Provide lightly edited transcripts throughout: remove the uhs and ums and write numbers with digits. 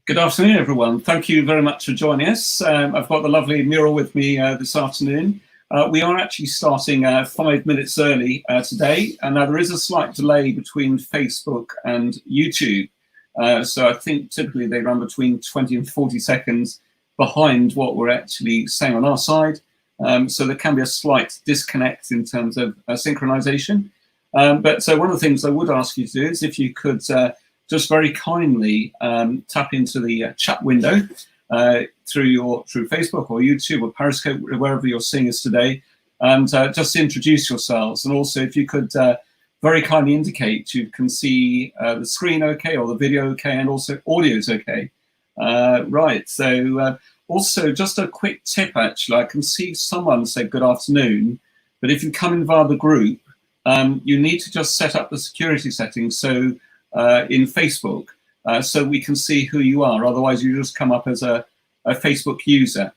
Good afternoon, everyone. Thank you very much for joining us. I've got the lovely Muriel with me this afternoon. We are actually starting 5 minutes early today, and now there is a slight delay between Facebook and YouTube. So I think typically they run between 20 and 40 seconds behind what we're actually saying on our side. So there can be a slight disconnect in terms of synchronization. But one of the things I would ask you to do is if you could just very kindly tap into the chat window through Facebook or YouTube or Periscope, wherever you're seeing us today, and just introduce yourselves. And also, if you could very kindly indicate you can see the screen okay, or the video okay, and also audio is okay. Right. So also, just a quick tip. Actually, I can see someone say good afternoon, but if you come in via the group, you need to just set up the security settings. So in Facebook, so we can see who you are. Otherwise, you just come up as a Facebook user.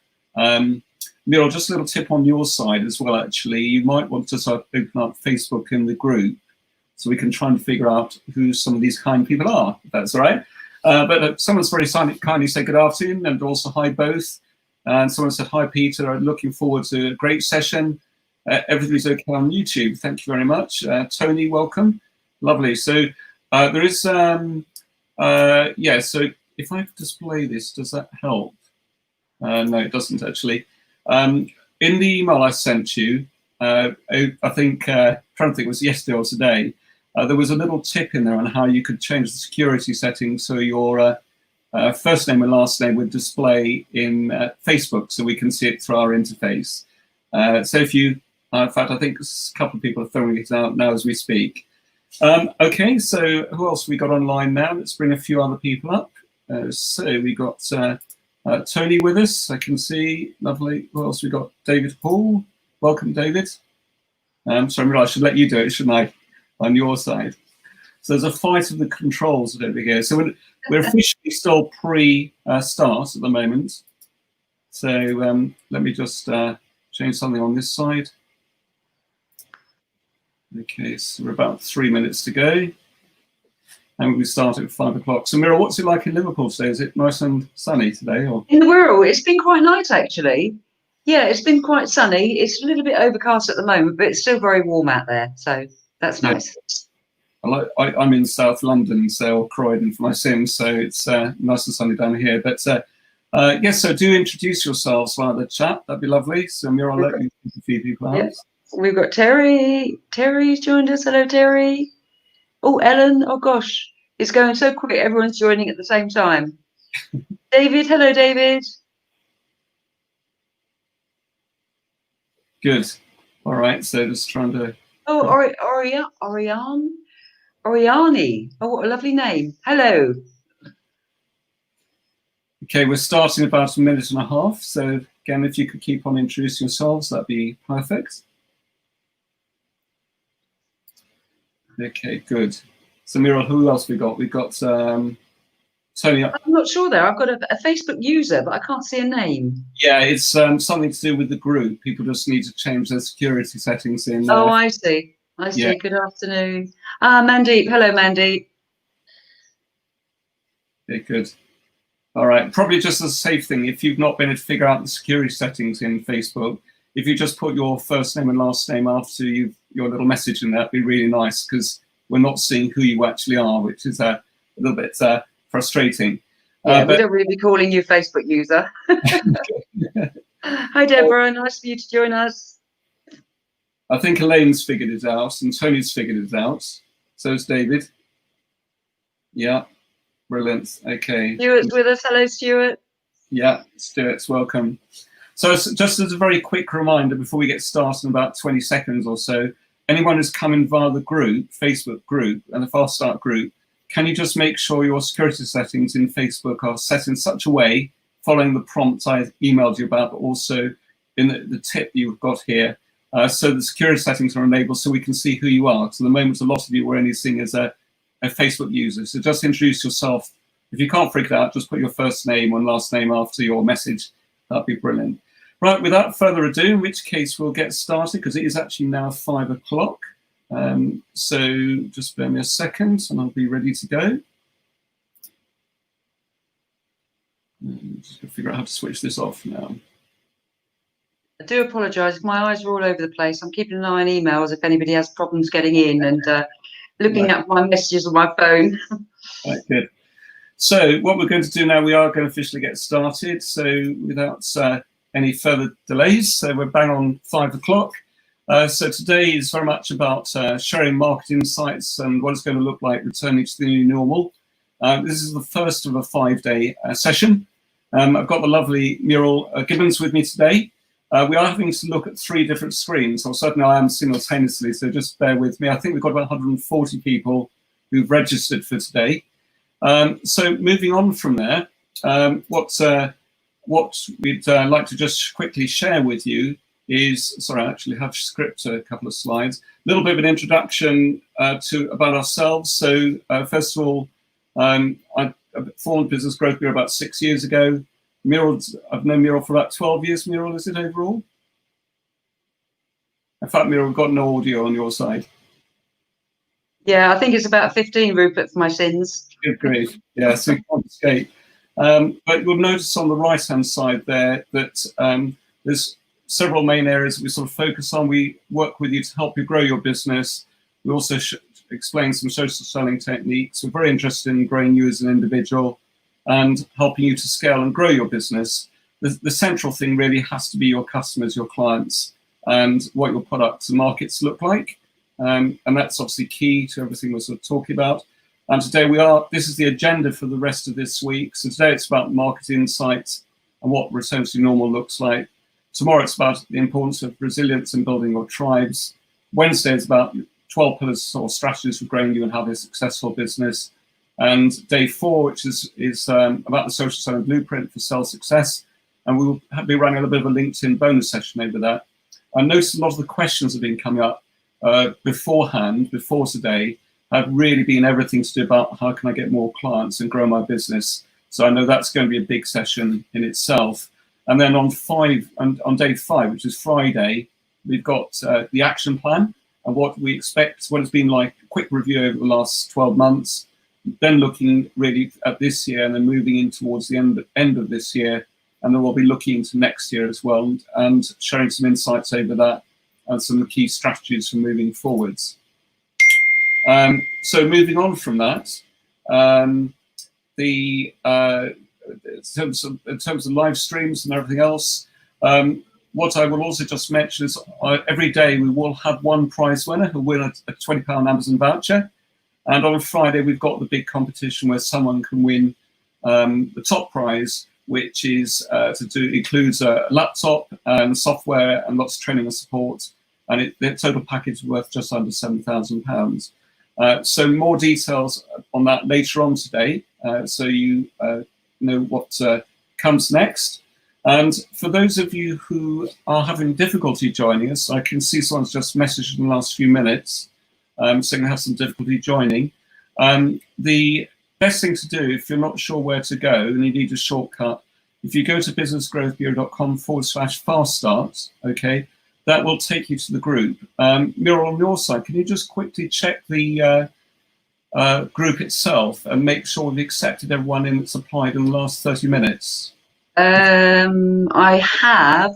Muriel, just a little tip on your side as well, actually. You might want to sort of open up Facebook in the group so we can try and figure out who some of these kind people are, if that's all right. But someone's very kindly said good afternoon and also hi both. And someone said, hi, Peter, looking forward to a great session. Everything's okay on YouTube. Thank you very much. Tony, welcome. Lovely. So there is, yeah, so if I display this, does that help? No, it doesn't actually. In the email I sent you, I think, trying to think it was yesterday or today, there was a little tip in there on how you could change the security settings so your first name and last name would display in Facebook so we can see it through our interface. So if you, in fact, I think a couple of people are throwing it out now as we speak. Okay, so who else we got online now? Let's bring a few other people up. So we got Tony with us, I can see. Lovely. Who else we got? David Hall. Welcome, David. Sorry, I should let you do it, shouldn't I? On your side. So there's a fight of the controls over here. So we're officially still pre-start at the moment. So let me just change something on this side. Okay, so we're about 3 minutes to go. And we start at 5 o'clock. So Mira, what's it like in Liverpool today? Is it nice and sunny today? Or? In the Wirral, it's been quite nice actually. Yeah, it's been quite sunny. It's a little bit overcast at the moment, but it's still very warm out there. So that's nice. Yeah. I'm in South London, so Croydon for my sins, so it's nice and sunny down here. But yes, so do introduce yourselves via the chat. That'd be lovely. So Mira, I'll let you keep a few people out. Yep. We've got Terry. Terry's joined us. Hello, Terry. Oh, Ellen. Oh, gosh. It's going so quick. Everyone's joining at the same time. David. Hello, David. Good. All right. So just trying to... Oh, Oriani. Oh, what a lovely name. Hello. Okay, we're starting about a minute and a half. So again, if you could keep on introducing yourselves, that'd be perfect. Okay, good. So Muriel, who else we got? We've got Tony. I'm not sure there. I've got a Facebook user, but I can't see a name. Yeah, it's something to do with the group. People just need to change their security settings in. Oh, I see. I see. Yeah. Good afternoon. Mandeep. Hello, Mandeep. Okay, good. All right. Probably just a safe thing. If you've not been able to figure out the security settings in Facebook, if you just put your first name and last name after your little message in there, that'd be really nice because we're not seeing who you actually are, which is a little bit frustrating. Yeah, we don't really be calling you a Facebook user. Hi, Deborah. Nice for you to join us. I think Elaine's figured it out and Tony's figured it out. So is David. Yeah, brilliant. Okay. Stuart's with us. Hello, Stuart. Yeah, Stuart's welcome. So just as a very quick reminder before we get started in about 20 seconds or so, anyone who's coming via the group, Facebook group, and the Fast Start group, can you just make sure your security settings in Facebook are set in such a way, following the prompts I emailed you about, but also in the tip you've got here, so the security settings are enabled so we can see who you are. So at the moment, a lot of you were only seeing as a Facebook user. So just introduce yourself. If you can't figure it out, just put your first name and last name after your message. That'd be brilliant. Right, without further ado, in which case we'll get started because it is actually now 5 o'clock. So just bear me a second and I'll be ready to go. Just gonna figure out how to switch this off now. I do apologise. My eyes are all over the place. I'm keeping an eye on emails if anybody has problems getting in, and looking at my messages on my phone. Right, good. So what we're going to do now, we are going to officially get started. So without any further delays, so we're bang on 5 o'clock. So today is very much about sharing market insights and what it's going to look like returning to the new normal. This is the first of a 5-day session. I've got the lovely Muriel Gibbons with me today. We are having to look at 3 different screens, or certainly I am simultaneously, so just bear with me. I think we've got about 140 people who've registered for today. So moving on from there, what we'd like to just quickly share with you is, sorry, I actually have script a couple of slides, a little bit of an introduction about ourselves. So first of all, I formed Business Growth Bureau about 6 years ago. Muriel, I've known Muriel for about 12 years. Muriel, is it overall? In fact, Muriel, we've got no audio on your side. Yeah, I think it's about 15, Rupert, for my sins. Good grief. Yeah, so you can't escape. But you'll notice on the right-hand side there that there's several main areas that we sort of focus on. We work with you to help you grow your business. We also explain some social selling techniques. We're very interested in growing you as an individual and helping you to scale and grow your business. The central thing really has to be your customers, your clients, and what your products and markets look like. And that's obviously key to everything we're sort of talking about. And today this is the agenda for the rest of this week. So today it's about market insights and what return to normal looks like. Tomorrow it's about the importance of resilience in building your tribes. Wednesday is about 12 pillars or strategies for growing you and having a successful business. And day 4, which is about the social selling blueprint for sales success. And we will be running a little bit of a LinkedIn bonus session over that. I noticed a lot of the questions have been coming up before today, have really been everything to do about how can I get more clients and grow my business. So I know that's going to be a big session in itself. And then on day 5, which is Friday, we've got the action plan and what we expect, what it's been like, a quick review over the last 12 months, then looking really at this year and then moving in towards the end of this year. And then we'll be looking into next year as well and sharing some insights over that and some key strategies for moving forwards. So moving on from that, in terms of live streams and everything else, what I will also just mention is every day we will have one prize winner who will win a £20 Amazon voucher. And on Friday, we've got the big competition where someone can win the top prize, which is includes a laptop and software and lots of training and support. And the total package is worth just under £7,000. So more details on that later on today, so you know what comes next. And for those of you who are having difficulty joining us, I can see someone's just messaged in the last few minutes saying they have some difficulty joining. The best thing to do, if you're not sure where to go and you need a shortcut, if you go to businessgrowthbureau.com/fast start, okay, that will take you to the group. Muriel, on your side, can you just quickly check the group itself and make sure we've accepted everyone in that's applied in the last 30 minutes? I have.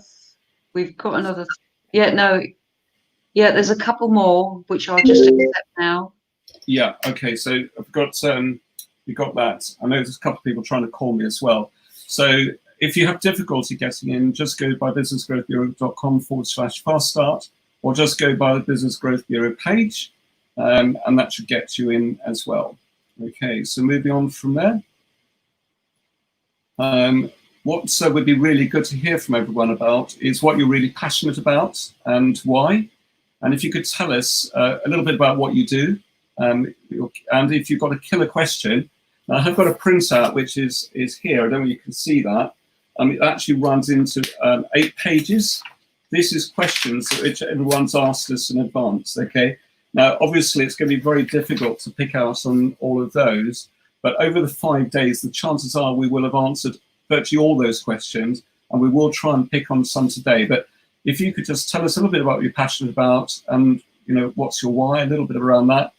We've got another. There's a couple more which I'll just accept now. Yeah. Okay. So I've got we've got that. I know there's a couple of people trying to call me as well. So if you have difficulty getting in, just go by businessgrowthbureau.com/fast start, or just go by the Business Growth Bureau page, and that should get you in as well. Okay. So moving on from there. What would be really good to hear from everyone about is what you're really passionate about and why. And if you could tell us a little bit about what you do, and if you've got a killer question. Now, I've got a printout which is here. I don't know if you can see that. It actually runs into 8 pages. This is questions which everyone's asked us in advance, okay? Now, obviously, it's going to be very difficult to pick out on all of those, but over the 5 days, the chances are we will have answered virtually all those questions, and we will try and pick on some today. But if you could just tell us a little bit about what you're passionate about, and what's your why, a little bit around that,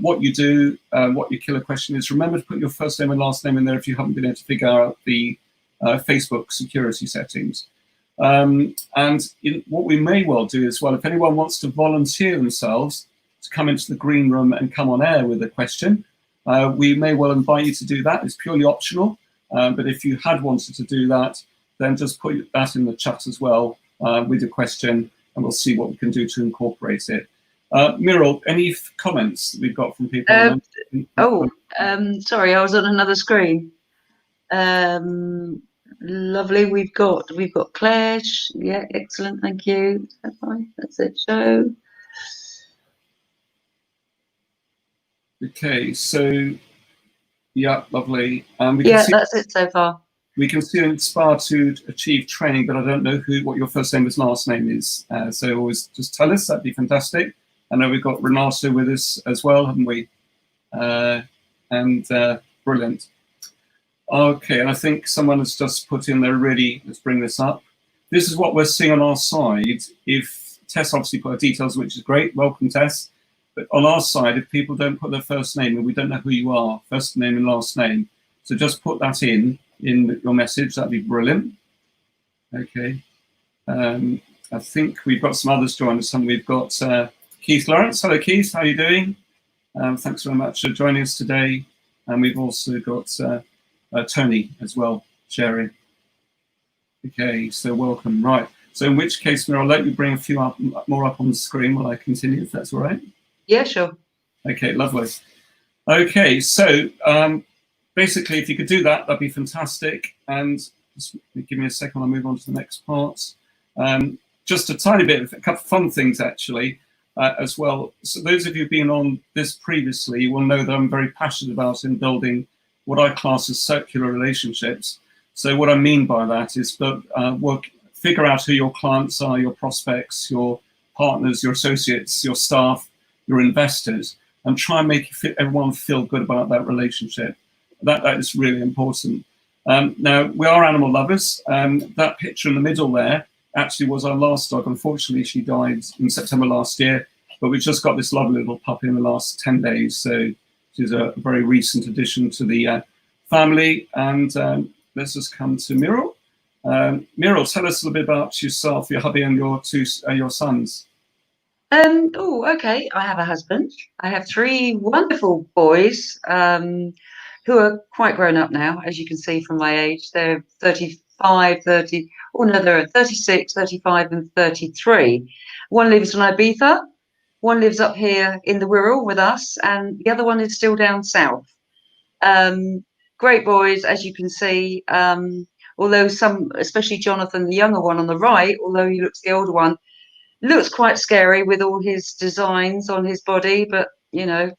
what you do, what your killer question is. Remember to put your first name and last name in there if you haven't been able to figure out the Facebook security settings. And what we may well do as well, if anyone wants to volunteer themselves to come into the green room and come on air with a question, we may well invite you to do that. It's purely optional, but if you had wanted to do that, then just put that in the chat as well with your question, and we'll see what we can do to incorporate it. Muriel, any comments that we've got from people? Sorry, I was on another screen. Lovely. We've got Claire. Yeah, excellent. Thank you. That's it. Show. Okay, so yeah, lovely. That's it so far. We can see inspire to achieve training, but I don't know what your first name and last name is. So always just tell us. That'd be fantastic. I know we've got Renato with us as well, haven't we? Brilliant. Okay, and I think someone has just put in there really, let's bring this up. This is what we're seeing on our side. If Tess obviously put her details, which is great, welcome Tess. But on our side, if people don't put their first name and we don't know who you are, first name and last name, so just put that in your message, that'd be brilliant. Okay. I think we've got some others joining us. We've got Keith Lawrence. Hello Keith, how are you doing? Thanks very much for joining us today. And we've also got Tony as well, sharing. Okay, so welcome. Right, so in which case, I'll let you bring a few more up on the screen while I continue, if that's all right. Yeah, sure. Okay, lovely. Okay, so basically, if you could do that, that'd be fantastic. And just give me a second, I'll move on to the next part. Just a tiny bit, a couple of fun things actually as well. So those of you who've been on this previously will know that I'm very passionate about in building what I class as circular relationships. So what I mean by that is figure out who your clients are, your prospects, your partners, your associates, your staff, your investors, and try and make everyone feel good about that relationship. That is really important. Now, we are animal lovers. That picture in the middle there actually was our last dog. Unfortunately, she died in September last year, but we've just got this lovely little puppy in the last 10 days. So she's a very recent addition to the family. And let's just come to Muriel. Muriel, tell us a little bit about yourself, your hubby, and your sons. Okay. I have a husband. I have 3 wonderful boys who are quite grown up now, as you can see from my age. They're 35, 30. Oh no, they're 36, 35, and 33. One lives on Ibiza. One lives up here in the Wirral with us, and the other one is still down south. Great boys, as you can see. Although some, especially Jonathan, the younger one on the right, although he looks the older one, looks quite scary with all his designs on his body, but you know,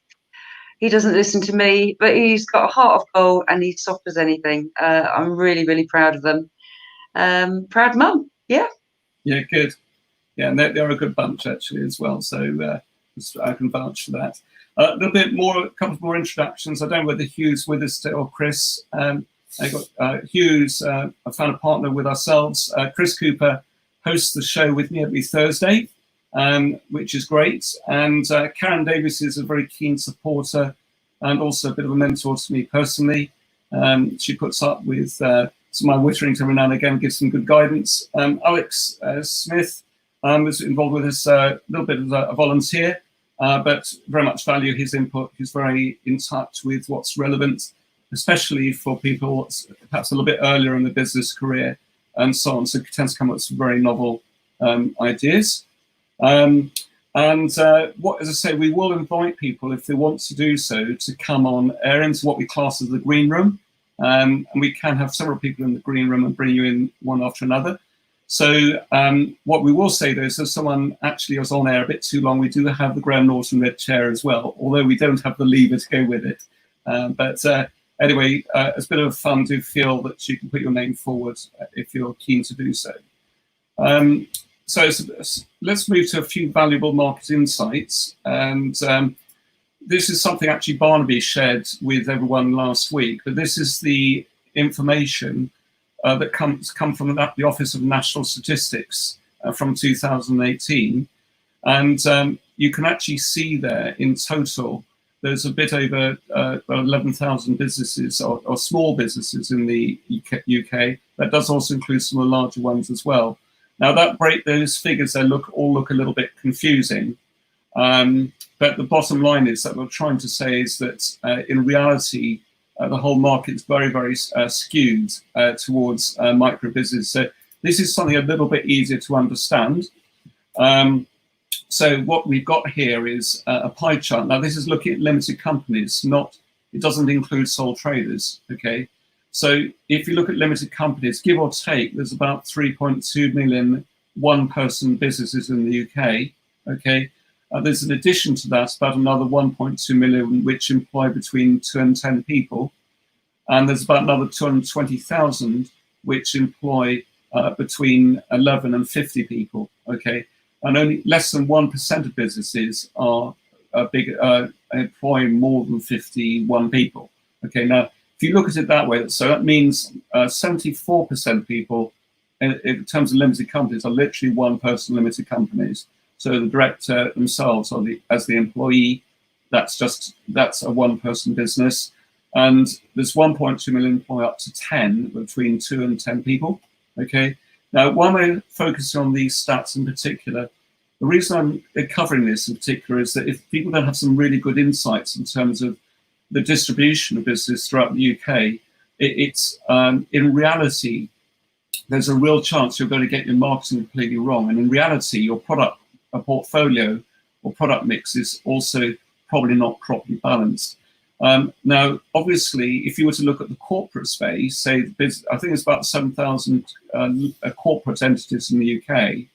he doesn't listen to me. But he's got a heart of gold and he's soft as anything. I'm really, really proud of them. Proud mum, yeah. Yeah, good. Yeah, and they're a good bunch actually as well. So I can vouch for that. A little bit more, a couple more introductions. I don't know whether Hugh's with us today or Chris. I got Hugh's. I found a partner with ourselves. Chris Cooper hosts the show with me every Thursday, which is great. And Karen Davis is a very keen supporter and also a bit of a mentor to me personally. She puts up with some of my Witterington every now and again, gives some good guidance. Alex Smith was involved with us a little bit as a volunteer, but very much value his input. He's very in touch with what's relevant, especially for people perhaps a little bit earlier in the business career and so on. So it tends to come up with some very novel ideas. As I say, we will invite people, if they want to do so, to come on air into what we class as the green room. And we can have several people in the green room and bring you in one after another. So what we will say, though, is if someone actually is on air a bit too long, we do have the Graham Norton red chair as well, although we don't have the lever to go with it. Anyway, it's a bit of fun to feel that you can put your name forward if you're keen to do so. So let's move to a few valuable market insights. And this is something actually Barnaby shared with everyone last week, but this is the information that come from the Office of National Statistics from 2018. And you can actually see there in total there's a bit over 11,000 businesses or small businesses in the UK. That does also include some of the larger ones as well. Now those figures, they all look a little bit confusing. But the bottom line is that what we're trying to say is that in reality, the whole market is very, very skewed towards micro business. So this is something a little bit easier to understand. So what we've got here is a pie chart. Now this is looking at limited companies, it doesn't include sole traders, okay? So if you look at limited companies, give or take, there's about 3.2 million one-person businesses in the UK, okay? There's an addition to that, about another 1.2 million, which employ between 2 and 10 people. And there's about another 220,000, which employ between 11 and 50 people, okay? And only less than 1% of businesses are employing more than 51 people, okay? Now, if you look at it that way, so that means 74% of people in terms of limited companies are literally one-person limited companies. So the director themselves, or as the employee, that's a one-person business. And there's 1.2 million employ up to 10, between 2 and 10 people, okay? Now, why am I focusing on these stats in particular? The reason I'm covering this in particular is that if people don't have some really good insights in terms of the distribution of business throughout the UK, it's in reality, there's a real chance you're going to get your marketing completely wrong. And in reality, your product portfolio or product mix is also probably not properly balanced. Now, obviously, if you were to look at the corporate space, say, I think it's about 7,000 corporate entities in the UK.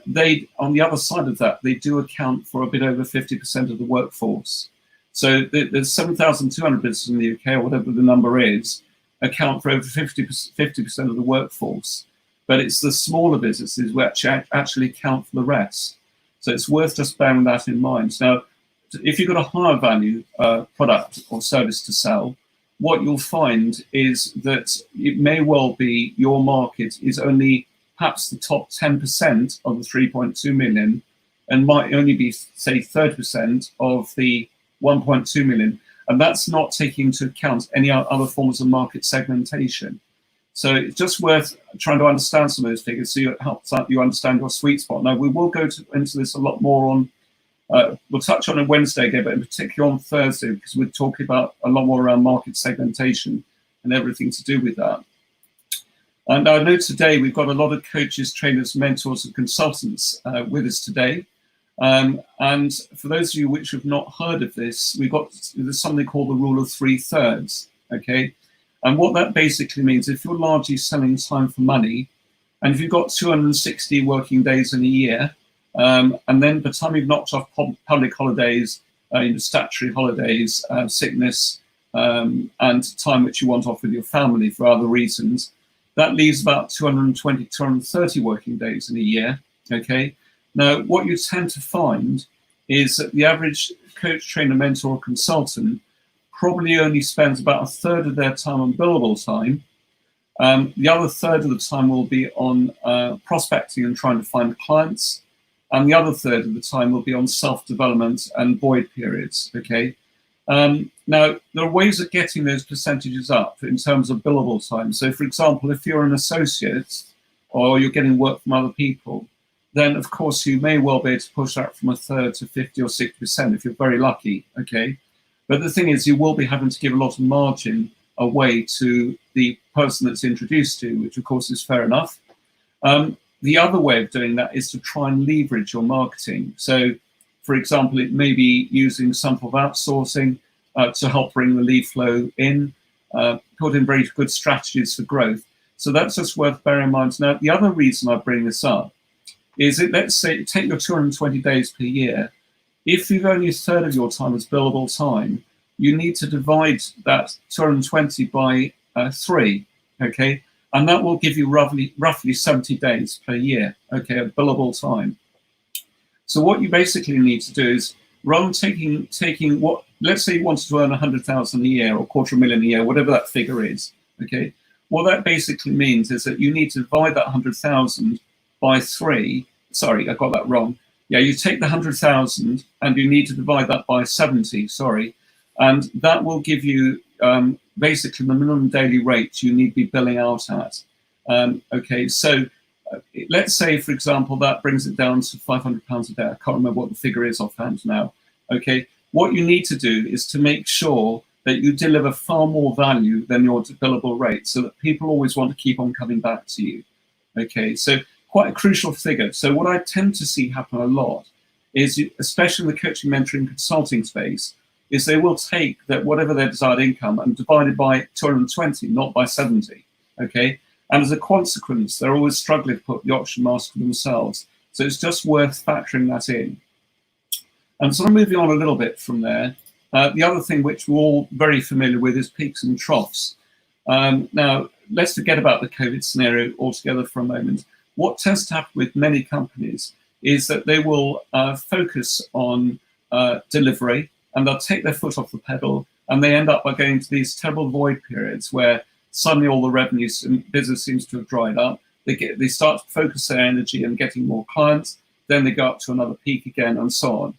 They, on the other side of that, they do account for a bit over 50% of the workforce. So there's 7,200 businesses in the UK, or whatever the number is, account for over 50% of the workforce. But it's the smaller businesses which actually count for the rest. So it's worth just bearing that in mind. Now, if you've got a higher value product or service to sell, what you'll find is that it may well be your market is only perhaps the top 10% of the 3.2 million and might only be, say, 30% of the 1.2 million. And that's not taking into account any other forms of market segmentation. So it's just worth trying to understand some of those figures so it helps you understand your sweet spot. Now, we will go into this a lot more on, we'll touch on Wednesday again, but in particular on Thursday, because we're talking about a lot more around market segmentation and everything to do with that. And I know today we've got a lot of coaches, trainers, mentors, and consultants with us today. And for those of you which have not heard of this, there's something called the rule of 3/3, okay? And what that basically means, if you're largely selling time for money, and if you've got 260 working days in a year, and then by the time you've knocked off public holidays, statutory holidays, sickness, and time which you want off with your family for other reasons, that leaves about 220, 230 working days in a year, okay? Now, what you tend to find is that the average coach, trainer, mentor, or consultant probably only spends about a third of their time on billable time. The other third of the time will be on prospecting and trying to find clients. And the other third of the time will be on self-development and void periods, okay? Now, there are ways of getting those percentages up in terms of billable time. So, for example, if you're an associate or you're getting work from other people, then, of course, you may well be able to push that from a third to 50 or 60% if you're very lucky, okay? But the thing is, you will be having to give a lot of margin away to the person that's introduced to you, which, of course, is fair enough. The other way of doing that is to try and leverage your marketing. So, for example, it may be using some form of outsourcing to help bring the lead flow in, put in very good strategies for growth. So that's just worth bearing in mind. Now, the other reason I bring this up is that, let's say, take your 220 days per year. If you've only a third of your time as billable time, you need to divide that 220 by 3, okay? And that will give you roughly 70 days per year, okay, of billable time. So what you basically need to do is, rather than taking what, let's say you wanted to earn 100,000 a year or $250,000 a year, whatever that figure is, okay? What that basically means is that you need to divide that 100,000 by 3. Sorry, I got that wrong. Yeah, you take the 100,000 and you need to divide that by 70, sorry, and that will give you basically the minimum daily rate you need to be billing out at. Okay, so let's say, for example, that brings it down to £500 a day. I can't remember what the figure is offhand now. Okay, what you need to do is to make sure that you deliver far more value than your billable rate, so that people always want to keep on coming back to you. Okay, so quite a crucial figure. So what I tend to see happen a lot is, especially in the coaching, mentoring, consulting space, is they will take that whatever their desired income and divide it by 220, not by 70. Okay, and as a consequence, they're always struggling to put the option mask for themselves. So it's just worth factoring that in. And sort of moving on a little bit from there, the other thing which we're all very familiar with is peaks and troughs. Now, let's forget about the COVID scenario altogether for a moment. What tends to happen with many companies is that they will focus on delivery, and they'll take their foot off the pedal, and they end up by going to these terrible void periods where suddenly all the revenues and business seems to have dried up. They start to focus their energy on getting more clients, then they go up to another peak again, and so on.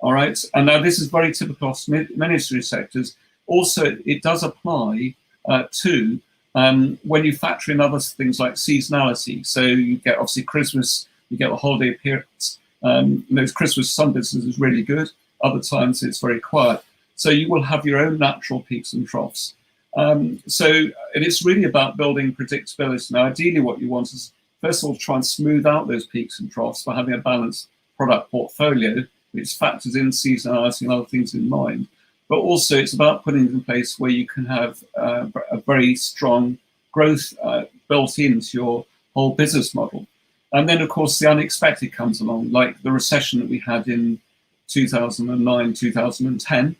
All right, and now this is very typical of many industry sectors. Also, it does apply to when you factor in other things like seasonality. So you get obviously Christmas, you get the holiday periods. Christmas, some businesses is really good, other times it's very quiet. So you will have your own natural peaks and troughs. So it's really about building predictability. Now, ideally what you want is, first of all, try and smooth out those peaks and troughs by having a balanced product portfolio, which factors in seasonality and other things in mind. But also it's about putting it in place where you can have a very strong growth built into your whole business model. And then, of course, the unexpected comes along, like the recession that we had in 2009, 2010,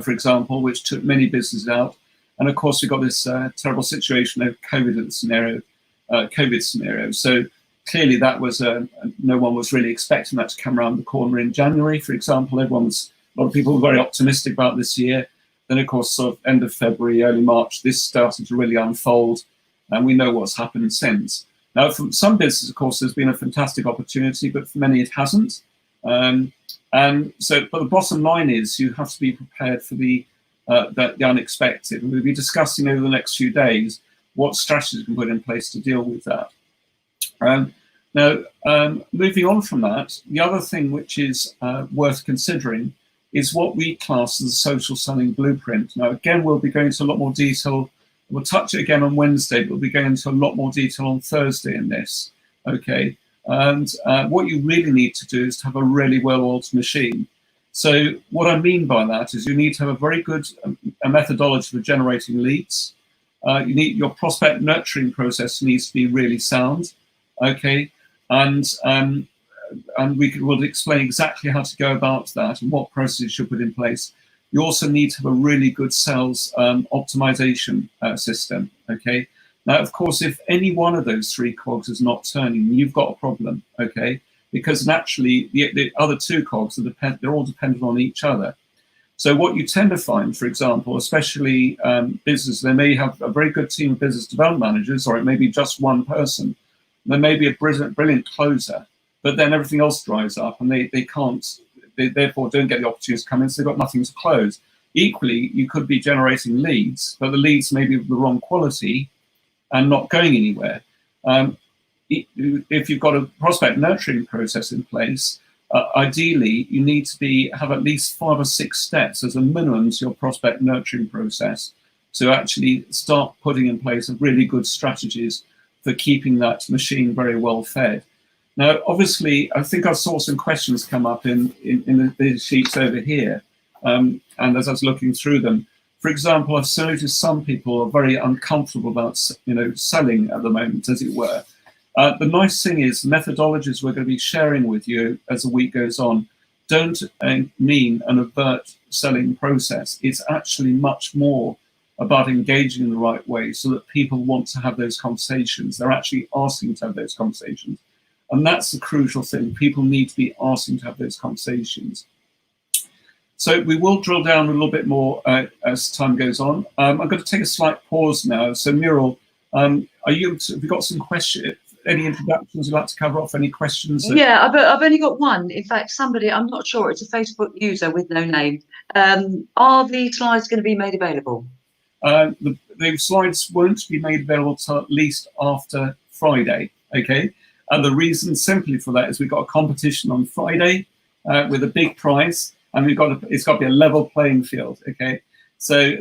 for example, which took many businesses out. And of course, we got this terrible situation of COVID scenario. So clearly that was, no one was really expecting that to come around the corner in January, for example. A lot of people were very optimistic about this year. Then, of course, sort of end of February, early March, this started to really unfold, and we know what's happened since. Now, for some businesses, of course, there's been a fantastic opportunity, but for many it hasn't. And so, but the bottom line is you have to be prepared for the unexpected. And we'll be discussing over the next few days what strategies we can put in place to deal with that. Now, moving on from that, the other thing which is worth considering is what we class as a social selling blueprint. Now, again, we'll be going into a lot more detail. We'll touch it again on Wednesday, but we'll be going into a lot more detail on Thursday in this, okay? And what you really need to do is to have a really well-oiled machine. So what I mean by that is you need to have a very good methodology for generating leads. Your prospect nurturing process needs to be really sound, okay? And we'll explain exactly how to go about that and what processes you should put in place. You also need to have a really good sales optimization system, okay? Now, of course, if any one of those three cogs is not turning, you've got a problem, okay? Because naturally, the other two cogs, they're all dependent on each other. So what you tend to find, for example, especially business, they may have a very good team of business development managers, or it may be just one person. There may be a brilliant closer, but then everything else dries up and they therefore don't get the opportunity to come in, so they've got nothing to close. Equally, you could be generating leads, but the leads may be of the wrong quality and not going anywhere. If you've got a prospect nurturing process in place, ideally you need to have at least 5 or 6 steps as a minimum to your prospect nurturing process to actually start putting in place really good strategies for keeping that machine very well fed. Now, obviously, I think I saw some questions come up in the sheets over here, and as I was looking through them, for example, I've noticed some people are very uncomfortable about selling at the moment, as it were. The nice thing is the methodologies we're going to be sharing with you as the week goes on don't mean an overt selling process. It's actually much more about engaging in the right way so that people want to have those conversations. They're actually asking to have those conversations. And that's the crucial thing. People need to be asking to have those conversations. So we will drill down a little bit more as time goes on. I'm going to take a slight pause now. So Muriel, have you got some questions? any introductions you'd like to cover off? Any questions? Yeah, I've only got one. In fact, somebody, I'm not sure, it's a Facebook user with no name. Are the slides going to be made available? The slides won't be made available till at least after Friday, okay? And the reason simply for that is we've got a competition on Friday with a big prize, and it's got to be a level playing field, okay? So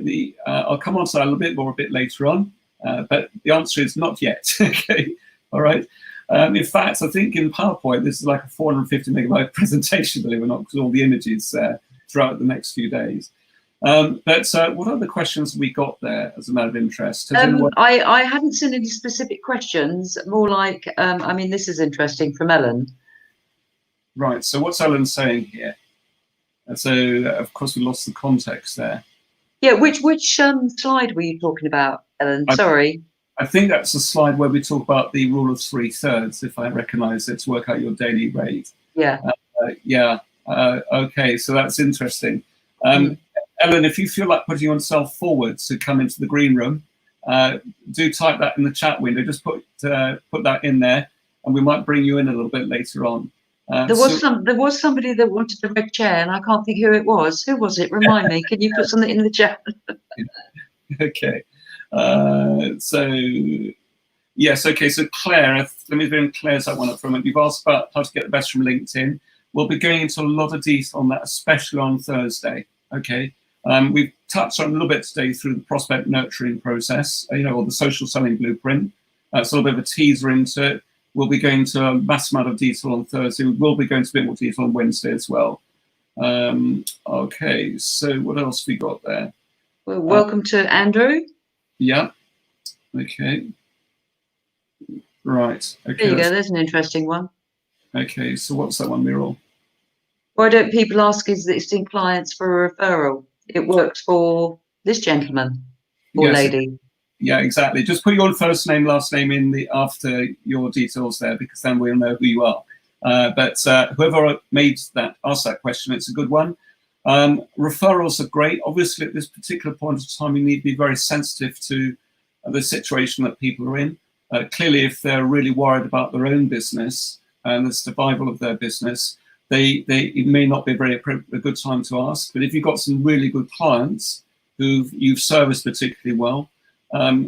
I'll come on to that a little bit more a bit later on, but the answer is not yet, okay? All right. In fact, I think in PowerPoint, this is like a 450 megabyte presentation, believe it or not, because all the images throughout the next few days. But what other questions have we got there as a matter of interest? I haven't seen any specific questions, more like, I mean, this is interesting from Ellen. Right, so what's Ellen saying here? So, of course, we lost the context there. Yeah, which slide were you talking about, Ellen? Sorry. I think that's the slide where we talk about the rule of 3/3, if I recognise it, to work out your daily rate. Yeah. Okay, so that's interesting. Ellen, if you feel like putting yourself forward to come into the green room, do type that in the chat window. Just put that in there, and we might bring you in a little bit later on. There was somebody that wanted a red chair, and I can't think who it was. Who was it? Remind me. Can you put something in the chat? Okay. So yes, okay. So Claire, let me bring Claire's that one up from it. You've asked about how to get the best from LinkedIn. We'll be going into a lot of detail on that, especially on Thursday. Okay. We've touched on a little bit today through the prospect nurturing process, or the social selling blueprint. It's a little bit of a teaser into it. We'll be going to a mass amount of detail on Thursday. We will be going to a bit more detail on Wednesday as well. Okay, so what else have we got there? Well, welcome to Andrew. Yeah. Okay. Right. Okay. There you go. There's an interesting one. Okay. So what's that one, Muriel? Why don't people ask existing clients for a referral? It works for this gentleman or lady. Yeah, exactly. Just put your first name, last name in after your details there, because then we'll know who you are. But whoever asked that question, it's a good one. Referrals are great. Obviously, at this particular point of time, you need to be very sensitive to the situation that people are in. Clearly, if they're really worried about their own business and the survival of their business, it may not be a good time to ask. But if you've got some really good clients who you've serviced particularly well,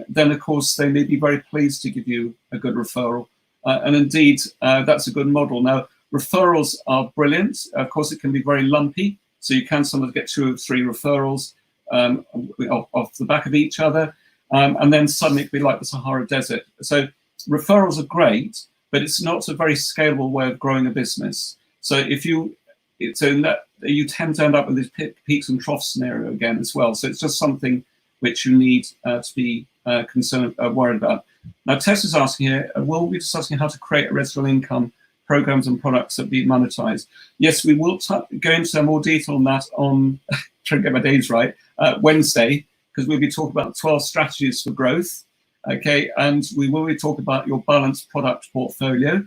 then of course they may be very pleased to give you a good referral. And indeed, that's a good model. Now, referrals are brilliant. Of course, it can be very lumpy. So you can sometimes get 2 or 3 referrals off the back of each other. And then suddenly it could be like the Sahara Desert. So referrals are great, but it's not a very scalable way of growing a business. So you tend to end up with this peaks and troughs scenario again as well. So it's just something which you need to be worried about. Now, Tess is asking here, will we be discussing how to create a residual income programs and products that be monetized? Yes, we will go into more detail on that on, trying to get my days right, Wednesday, because we'll be talking about 12 strategies for growth. Okay, and we will be talking about your balanced product portfolio.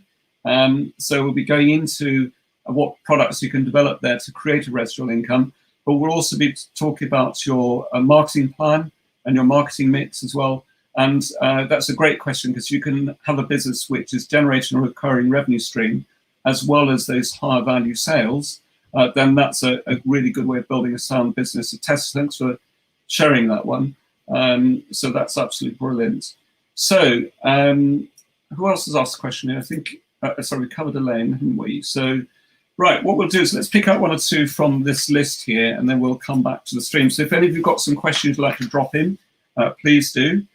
So we'll be going into what products you can develop there to create a residual income, but we'll also be talking about your marketing plan and your marketing mix as well. And that's a great question, because you can have a business which is generating a recurring revenue stream as well as those higher value sales. Then that's a really good way of building a sound business. So Tess, thanks for sharing that one. So that's absolutely brilliant. So who else has asked a question here? I think, sorry, we covered Elaine, haven't we? So, right, what we'll do is let's pick out 1 or 2 from this list here, and then we'll come back to the stream. So if any of you got some questions you'd like to drop in, please do.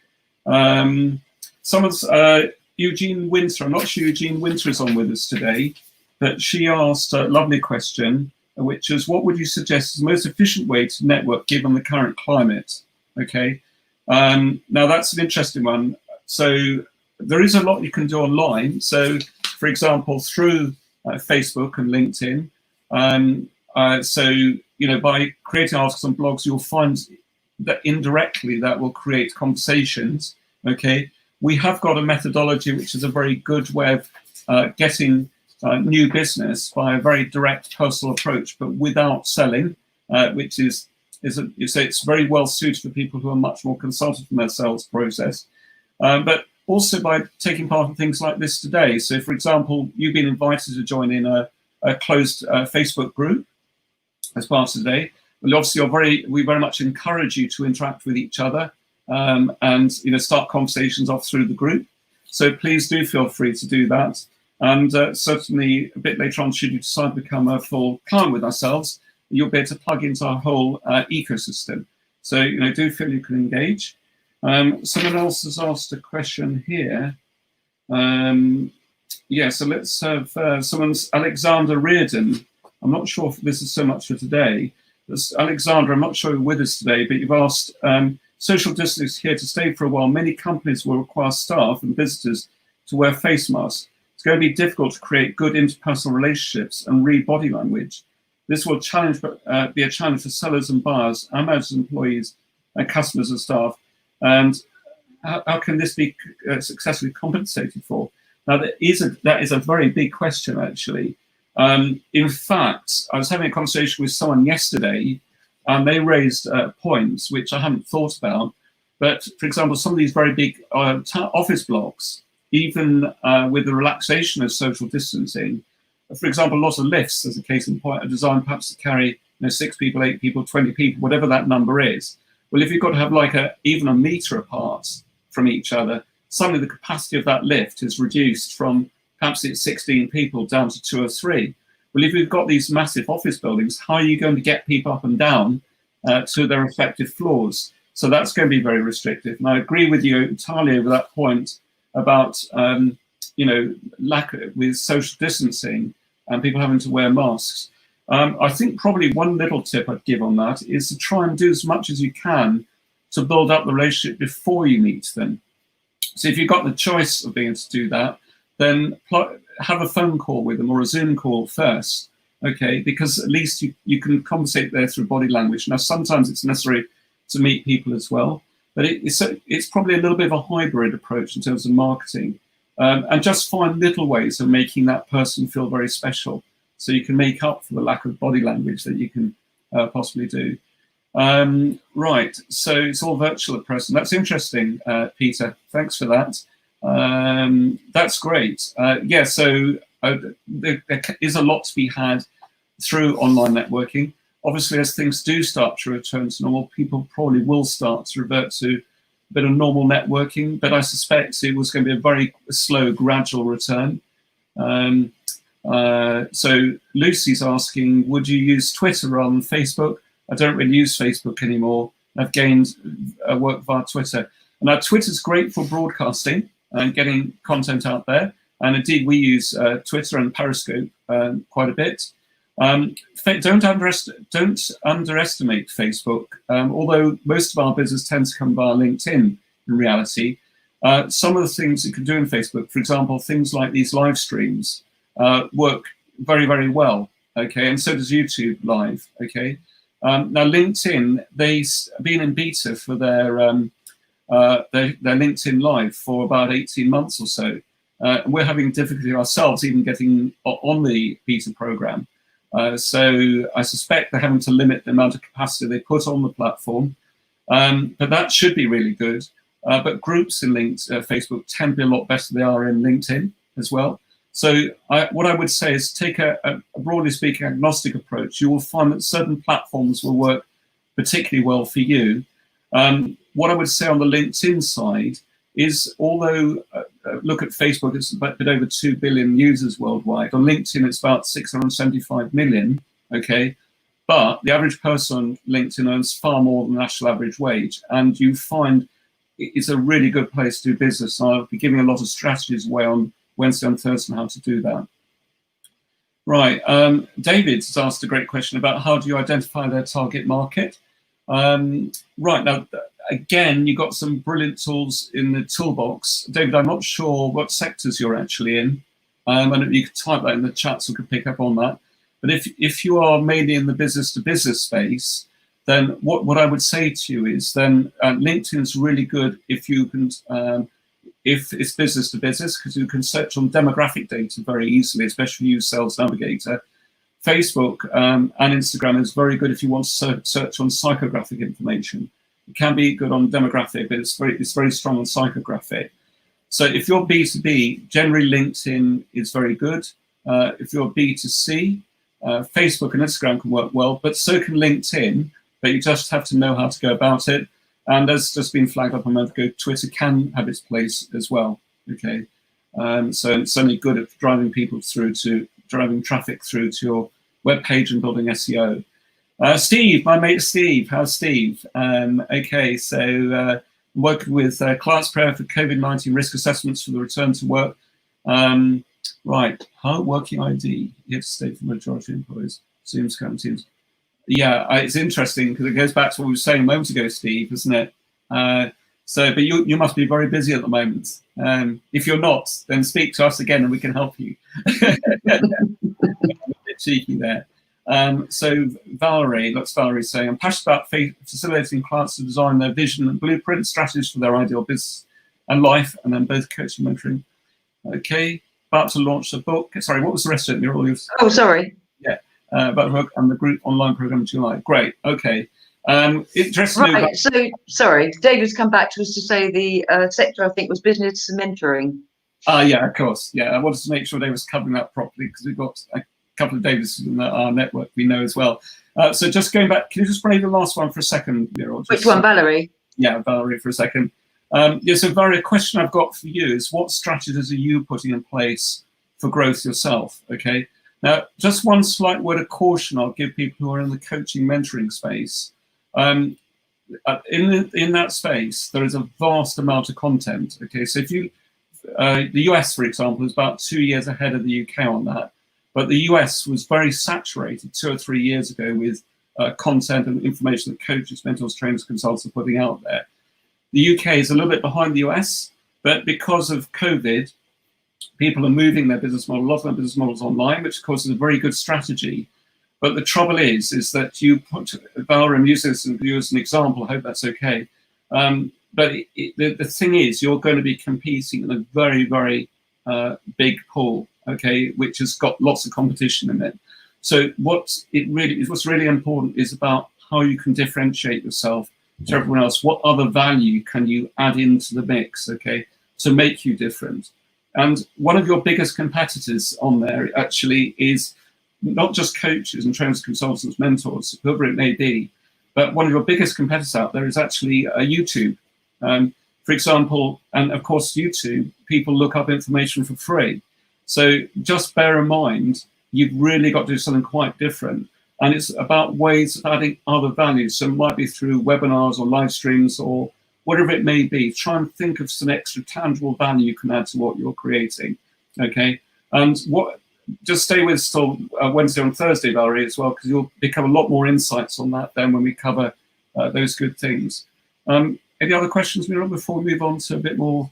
Eugene Winter, I'm not sure Eugene Winter is on with us today, but she asked a lovely question, which is, what would you suggest is the most efficient way to network given the current climate? Okay, now that's an interesting one. So there is a lot you can do online. So, for example, through Facebook and LinkedIn. So, by creating articles and blogs, you'll find that indirectly that will create conversations. Okay, we have got a methodology which is a very good way of getting new business by a very direct personal approach, but without selling, which is it's very well suited for people who are much more consultative in their sales process. But also by taking part in things like this today. So, for example, you've been invited to join in a closed Facebook group as part of today. Well, obviously, we very much encourage you to interact with each other and start conversations off through the group. So please do feel free to do that. And certainly a bit later on, should you decide to become a full client with ourselves, you'll be able to plug into our whole ecosystem. So do feel you can engage. Someone else has asked a question here. So let's have someone's Alexander Reardon. I'm not sure if this is so much for today. Alexander, I'm not sure you're with us today, but you've asked, social distancing here to stay for a while. Many companies will require staff and visitors to wear face masks. It's going to be difficult to create good interpersonal relationships and read body language. This will be a challenge for sellers and buyers, and as employees and customers and staff. And how can this be successfully compensated for? Now, that is a very big question, actually. In fact, I was having a conversation with someone yesterday, and they raised points which I hadn't thought about. But, for example, some of these very big office blocks, even with the relaxation of social distancing, for example, a lot of lifts, as a case in point, are designed perhaps to carry 6 people, 8 people, 20 people, whatever that number is. Well, if you've got to have even a metre apart from each other, suddenly the capacity of that lift is reduced from perhaps it's 16 people down to 2 or 3. Well, if you've got these massive office buildings, how are you going to get people up and down to their respective floors? So that's going to be very restrictive. And I agree with you entirely over that point about, lack with social distancing and people having to wear masks. I think probably one little tip I'd give on that is to try and do as much as you can to build up the relationship before you meet them. So if you've got the choice of being able to do that, then have a phone call with them or a Zoom call first, okay? Because at least you can conversate there through body language. Now, sometimes it's necessary to meet people as well, but it's probably a little bit of a hybrid approach in terms of marketing. And just find little ways of making that person feel very special, so you can make up for the lack of body language that you can possibly do. Right, so it's all virtual at present. That's interesting, Peter. Thanks for that. That's great. So there is a lot to be had through online networking. Obviously, as things do start to return to normal, people probably will start to revert to a bit of normal networking, but I suspect it was going to be a very slow, gradual return. So Lucy's asking, would you use Twitter rather than Facebook? I don't really use Facebook anymore. I've gained work via Twitter. Now, Twitter's great for broadcasting and getting content out there. And indeed, we use Twitter and Periscope quite a bit. Don't underestimate Facebook. Although most of our business tends to come via LinkedIn in reality, some of the things you can do in Facebook, for example, things like these live streams, work very, very well, okay? And so does YouTube Live, okay? Now, LinkedIn, they've been in beta for their LinkedIn Live for about 18 months or so. And we're having difficulty ourselves even getting on the beta program. So I suspect they're having to limit the amount of capacity they put on the platform. But that should be really good. But groups in Facebook tend to be a lot better than they are in LinkedIn as well. So what I would say is take a broadly speaking agnostic approach. You will find that certain platforms will work particularly well for you. What I would say on the LinkedIn side is, although look at Facebook, it's a bit over 2 billion users worldwide. On LinkedIn, it's about 675 million, okay? But the average person on LinkedIn earns far more than the national average wage. And you find it's a really good place to do business. And I'll be giving a lot of strategies away on Wednesday and Thursday on how to do that. Right, David has asked a great question about how do you identify their target market. Right, now, again, you've got some brilliant tools in the toolbox. David, I'm not sure what sectors you're actually in. And you could type that in the chat so we could pick up on that. But if you are mainly in the business-to-business space, then what I would say to you is then LinkedIn is really good if you can, if it's business to business, because you can search on demographic data very easily, especially if you use Sales Navigator. Facebook and Instagram is very good if you want to search on psychographic information. It can be good on demographic, but it's very strong on psychographic. So if you're B2B, generally LinkedIn is very good. If you're B2C, Facebook and Instagram can work well, but so can LinkedIn, but you just have to know how to go about it. And as just been flagged up a moment ago, Twitter can have its place as well, okay? So it's only good at driving traffic through to your webpage and building SEO. Steve, my mate Steve, how's Steve? Okay, so working with clients prepare for COVID-19 risk assessments for the return to work. Right, hard working ID, you have to stay for majority employees, Zoom scam teams. Yeah, it's interesting because it goes back to what we were saying a moment ago, Steve, isn't it? But you must be very busy at the moment. If you're not, then speak to us again and we can help you. A bit cheeky there. So Valerie, that's Valerie saying, I'm passionate about facilitating clients to design their vision and blueprint strategies for their ideal business and life, and then both coaching and mentoring. Okay, about to launch a book. Sorry, what was the rest of it? Oh, sorry. Yeah, about the book and the group online program in July. Great, okay. Interesting. Right, so sorry, David's come back to us to say the sector I think was business and mentoring. Yeah, of course. Yeah, I wanted to make sure David was covering that properly because we've got a couple of Davids in our network we know as well. So just going back, can you just play the last one for a second, Meryl? Which one, Valerie? Yeah, Valerie, for a second. Yeah, so Valerie, a question I've got for you is what strategies are you putting in place for growth yourself? Okay. Now, just one slight word of caution I'll give people who are in the coaching mentoring space. In that space, there is a vast amount of content. Okay, so if you, the US, for example, is about 2 years ahead of the UK on that, but the US was very saturated 2 or 3 years ago with content and information that coaches, mentors, trainers, consultants are putting out there. The UK is a little bit behind the US, but because of COVID, people are moving their business model, a lot of their business models online, which of course is a very good strategy. But the trouble is that you put, Valerie, and use this as an example, I hope that's okay. But the thing is, you're going to be competing in a very, very big pool, okay, which has got lots of competition in it. So what's really important is about how you can differentiate yourself to everyone else. What other value can you add into the mix, okay, to make you different? And one of your biggest competitors on there actually is not just coaches and trainers, consultants, mentors, whoever it may be, but one of your biggest competitors out there is actually YouTube. For example, and of course YouTube, people look up information for free. So just bear in mind, you've really got to do something quite different. And it's about ways of adding other values. So it might be through webinars or live streams or whatever it may be. Try and think of some extra tangible value you can add to what you're creating, okay? And just stay with us till Wednesday and Thursday, Valerie, as well, because you'll become a lot more insights on that then when we cover those good things. Any other questions, Mira, before we move on to a bit more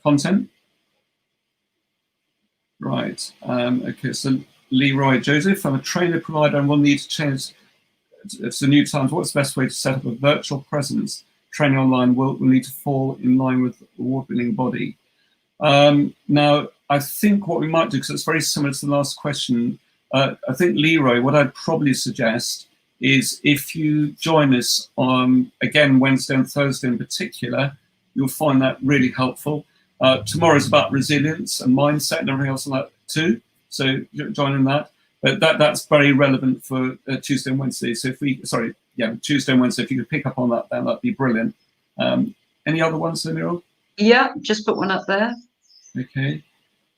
content? Right, okay, so Leroy Joseph, I'm a trainer provider and will need to change to the new times. What's the best way to set up a virtual presence? Training online will need to fall in line with award-winning body. Now, I think what we might do, because it's very similar to the last question, I think, Leroy, what I'd probably suggest is if you join us on, again, Wednesday and Thursday in particular, you'll find that really helpful. Tomorrow's about resilience and mindset and everything else like that too. So join in that. But that's very relevant for Tuesday and Wednesday. So Tuesday and Wednesday, if you could pick up on that, then that'd be brilliant. Any other ones, Mira? Yeah, just put one up there. Okay.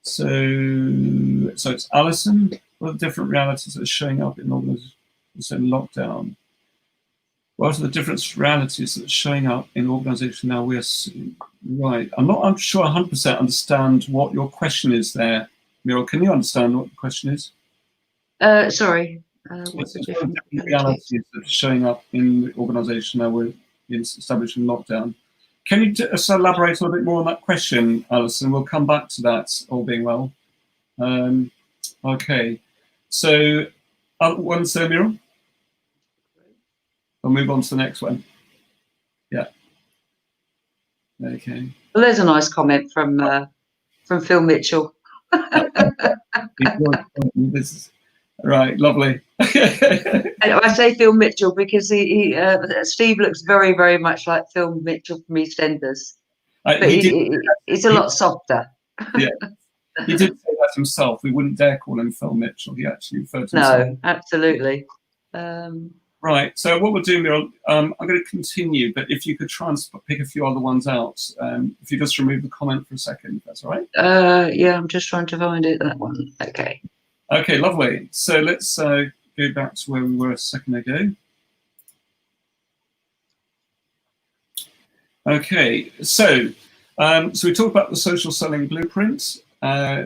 So it's Alison. What are the different realities that are showing up in organizations in lockdown? What are the different realities that are showing up in organizations now we're seeing? Right. I'm sure 100% understand what your question is there, Mira. Can you understand what the question is? Sorry. What's the different realities that are showing up in the organisation now we're establishing lockdown? Can you just elaborate a little bit more on that question, Alison? We'll come back to that, all being well. Okay. So, one, so Mira? We'll move on to the next one. Yeah. Okay. Well, there's a nice comment from Phil Mitchell. Right, lovely. I say Phil Mitchell because Steve looks very, very much like Phil Mitchell from EastEnders. But it's a lot softer. Yeah, he did say that himself. We wouldn't dare call him Phil Mitchell. He actually referred to himself. No, absolutely. Right. So what we'll do, Muriel, I'm going to continue, but if you could try and pick a few other ones out, if you just remove the comment for a second, if that's all right. Yeah, I'm just trying to find it. That one. Okay. Okay, lovely. So let's go back to where we were a second ago. Okay, so we talked about the social selling blueprint.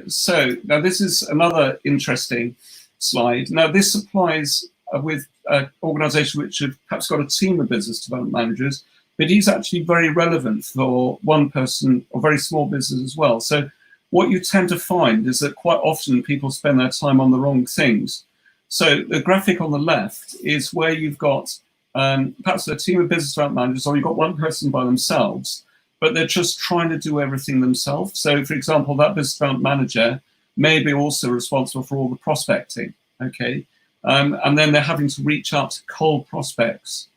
So now this is another interesting slide. Now this applies with an organisation which have perhaps got a team of business development managers, but he's actually very relevant for one person or very small business as well. So what you tend to find is that quite often people spend their time on the wrong things. So the graphic on the left is where you've got perhaps a team of business development managers, or you've got one person by themselves, but they're just trying to do everything themselves. So, for example, that business development manager may be also responsible for all the prospecting, okay? And then they're having to reach out to cold prospects.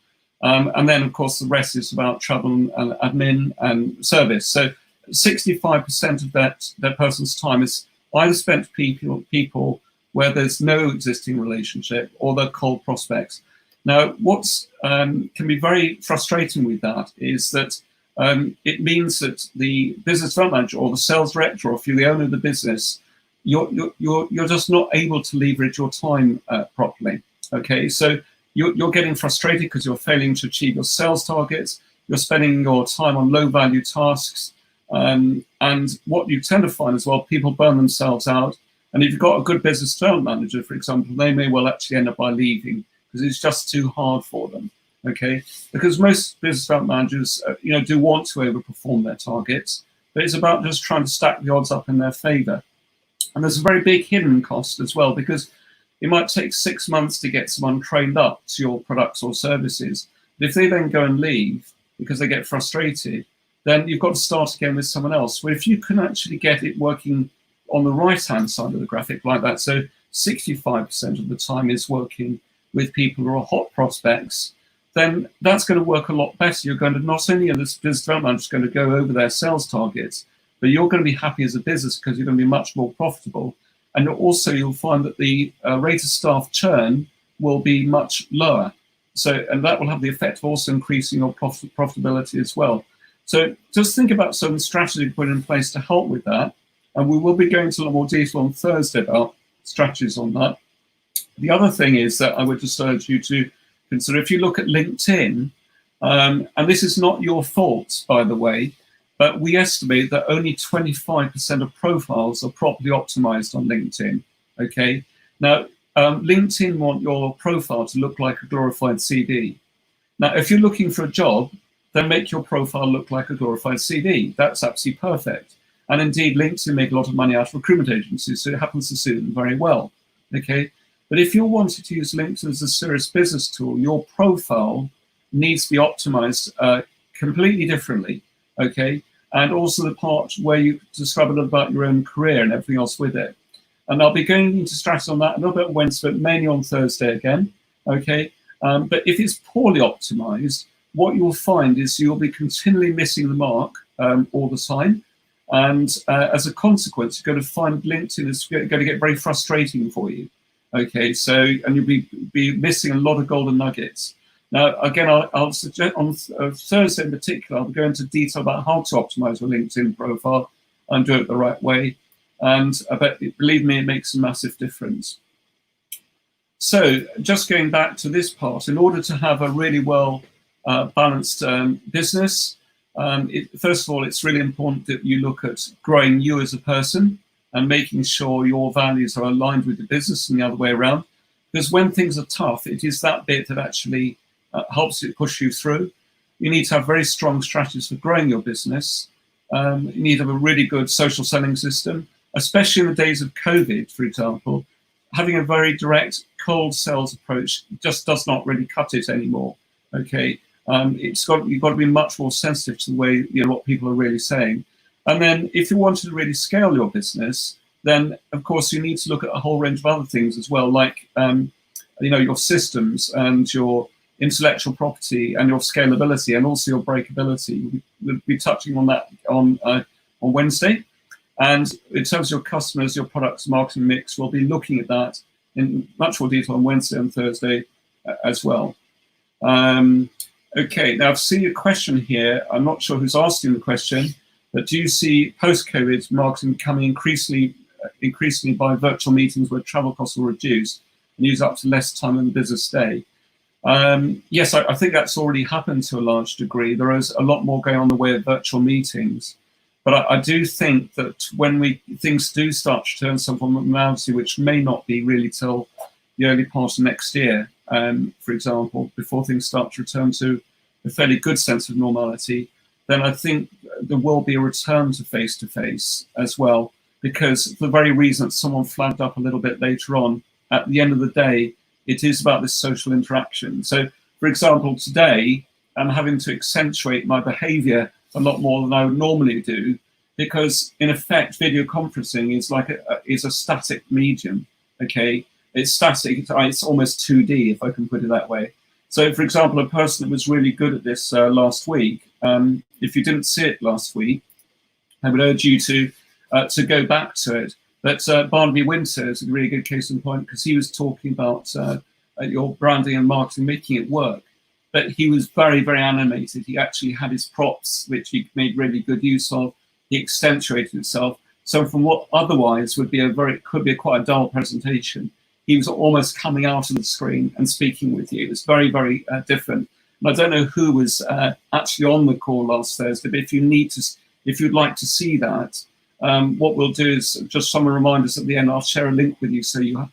And then, of course, the rest is about travel and admin and service. So 65% of that person's time is either spent people where there's no existing relationship or they're cold prospects. Now, what's can be very frustrating with that is that it means that the business development manager or the sales director, or if you're the owner of the business, you're just not able to leverage your time properly. Okay, so you're getting frustrated because you're failing to achieve your sales targets. You're spending your time on low-value tasks, and what you tend to find as well, people burn themselves out. And if you've got a good business development manager, for example, they may well actually end up by leaving because it's just too hard for them. Okay, because most business development managers, do want to overperform their targets, but it's about just trying to stack the odds up in their favour. And there's a very big hidden cost as well, because it might take 6 months to get someone trained up to your products or services. But if they then go and leave because they get frustrated, then you've got to start again with someone else. Well, if you can actually get it working on the right-hand side of the graphic like that, so 65% of the time is working with people who are hot prospects, then that's going to work a lot better. You're going to not only are this business development manager going to go over their sales targets, but you're going to be happy as a business because you're going to be much more profitable. And also you'll find that the rate of staff churn will be much lower. So, and that will have the effect of also increasing your profitability as well. So just think about some strategy to put in place to help with that. And we will be going into a lot more detail on Thursday about strategies on that. The other thing is that I would just urge you to consider, if you look at LinkedIn, and this is not your fault, by the way, but we estimate that only 25% of profiles are properly optimized on LinkedIn, okay? Now, LinkedIn want your profile to look like a glorified CD. Now, if you're looking for a job, then make your profile look like a glorified CD. That's absolutely perfect. And indeed, LinkedIn make a lot of money out of recruitment agencies, so it happens to suit them very well, okay? But if you're wanting to use LinkedIn as a serious business tool, your profile needs to be optimized completely differently, okay? And also the part where you describe a little about your own career and everything else with it. And I'll be going into strategy on that a little bit on Wednesday, but mainly on Thursday again, okay? But if it's poorly optimized, what you'll find is you'll be continually missing the mark all the time. And as a consequence, you're going to find LinkedIn is going to get very frustrating for you. Okay, so, and you'll be missing a lot of golden nuggets. Now, again, I'll suggest on Thursday in particular, I'll go into detail about how to optimize your LinkedIn profile and do it the right way. And I bet, believe me, it makes a massive difference. So just going back to this part, in order to have a really well balanced business, first of all, it's really important that you look at growing you as a person and making sure your values are aligned with the business and the other way around. Because when things are tough, it is that bit that actually helps it push you through. You need to have very strong strategies for growing your business. You need to have a really good social selling system, especially in the days of COVID, for example. Having a very direct cold sales approach just does not really cut it anymore, okay? You've got to be much more sensitive to the way, what people are really saying. And then if you wanted to really scale your business, then of course you need to look at a whole range of other things as well, like your systems and your intellectual property and your scalability and also your breakability. We'll be touching on that on Wednesday. And in terms of your customers, your products, marketing mix, we'll be looking at that in much more detail on Wednesday and Thursday as well. Okay, now I've seen a question here. I'm not sure who's asking the question, but do you see post-COVID marketing becoming increasingly by virtual meetings where travel costs will reduce and use up to less time in the business day? Yes, I think that's already happened to a large degree. There is a lot more going on in the way of virtual meetings. But I do think that when things do start to turn some form of normality, which may not be really till the early part of next year, for example, before things start to return to a fairly good sense of normality, then I think there will be a return to face-to-face as well, because for the very reason that someone flagged up a little bit later on, at the end of the day, it is about this social interaction. So, for example, today, I'm having to accentuate my behavior a lot more than I would normally do, because in effect, video conferencing is like is a static medium. Okay, it's static. It's almost 2D, if I can put it that way. So, for example, a person that was really good at this last week, if you didn't see it last week, I would urge you to go back to it. But Barnaby Winter is a really good case in point, because he was talking about your branding and marketing, making it work. But he was very, very animated. He actually had his props, which he made really good use of. He accentuated himself. So from what otherwise would be could be quite a dull presentation, he was almost coming out of the screen and speaking with you. It was very, very different. And I don't know who was actually on the call last Thursday, but if you'd like to see that, what we'll do is just some reminders at the end. I'll share a link with you so you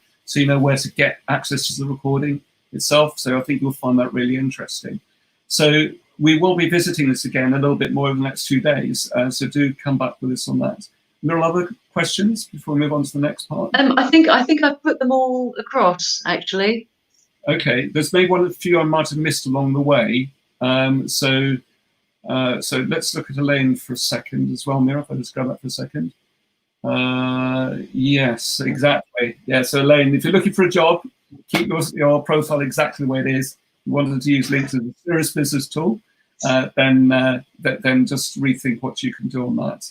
know where to get access to the recording itself. So I think you'll find that really interesting. So we will be visiting this again a little bit more over the next 2 days. So do come back with us on that. Are there other questions before we move on to the next part? I think I've put them all across, actually. Okay, there's maybe a few I might have missed along the way. So let's look at Elaine for a second as well. Mira, if I just grab that for a second. Yes, exactly. Yeah, so Elaine, if you're looking for a job, keep your profile exactly the way it is. If you wanted to use LinkedIn as a serious business tool, then just rethink what you can do on that.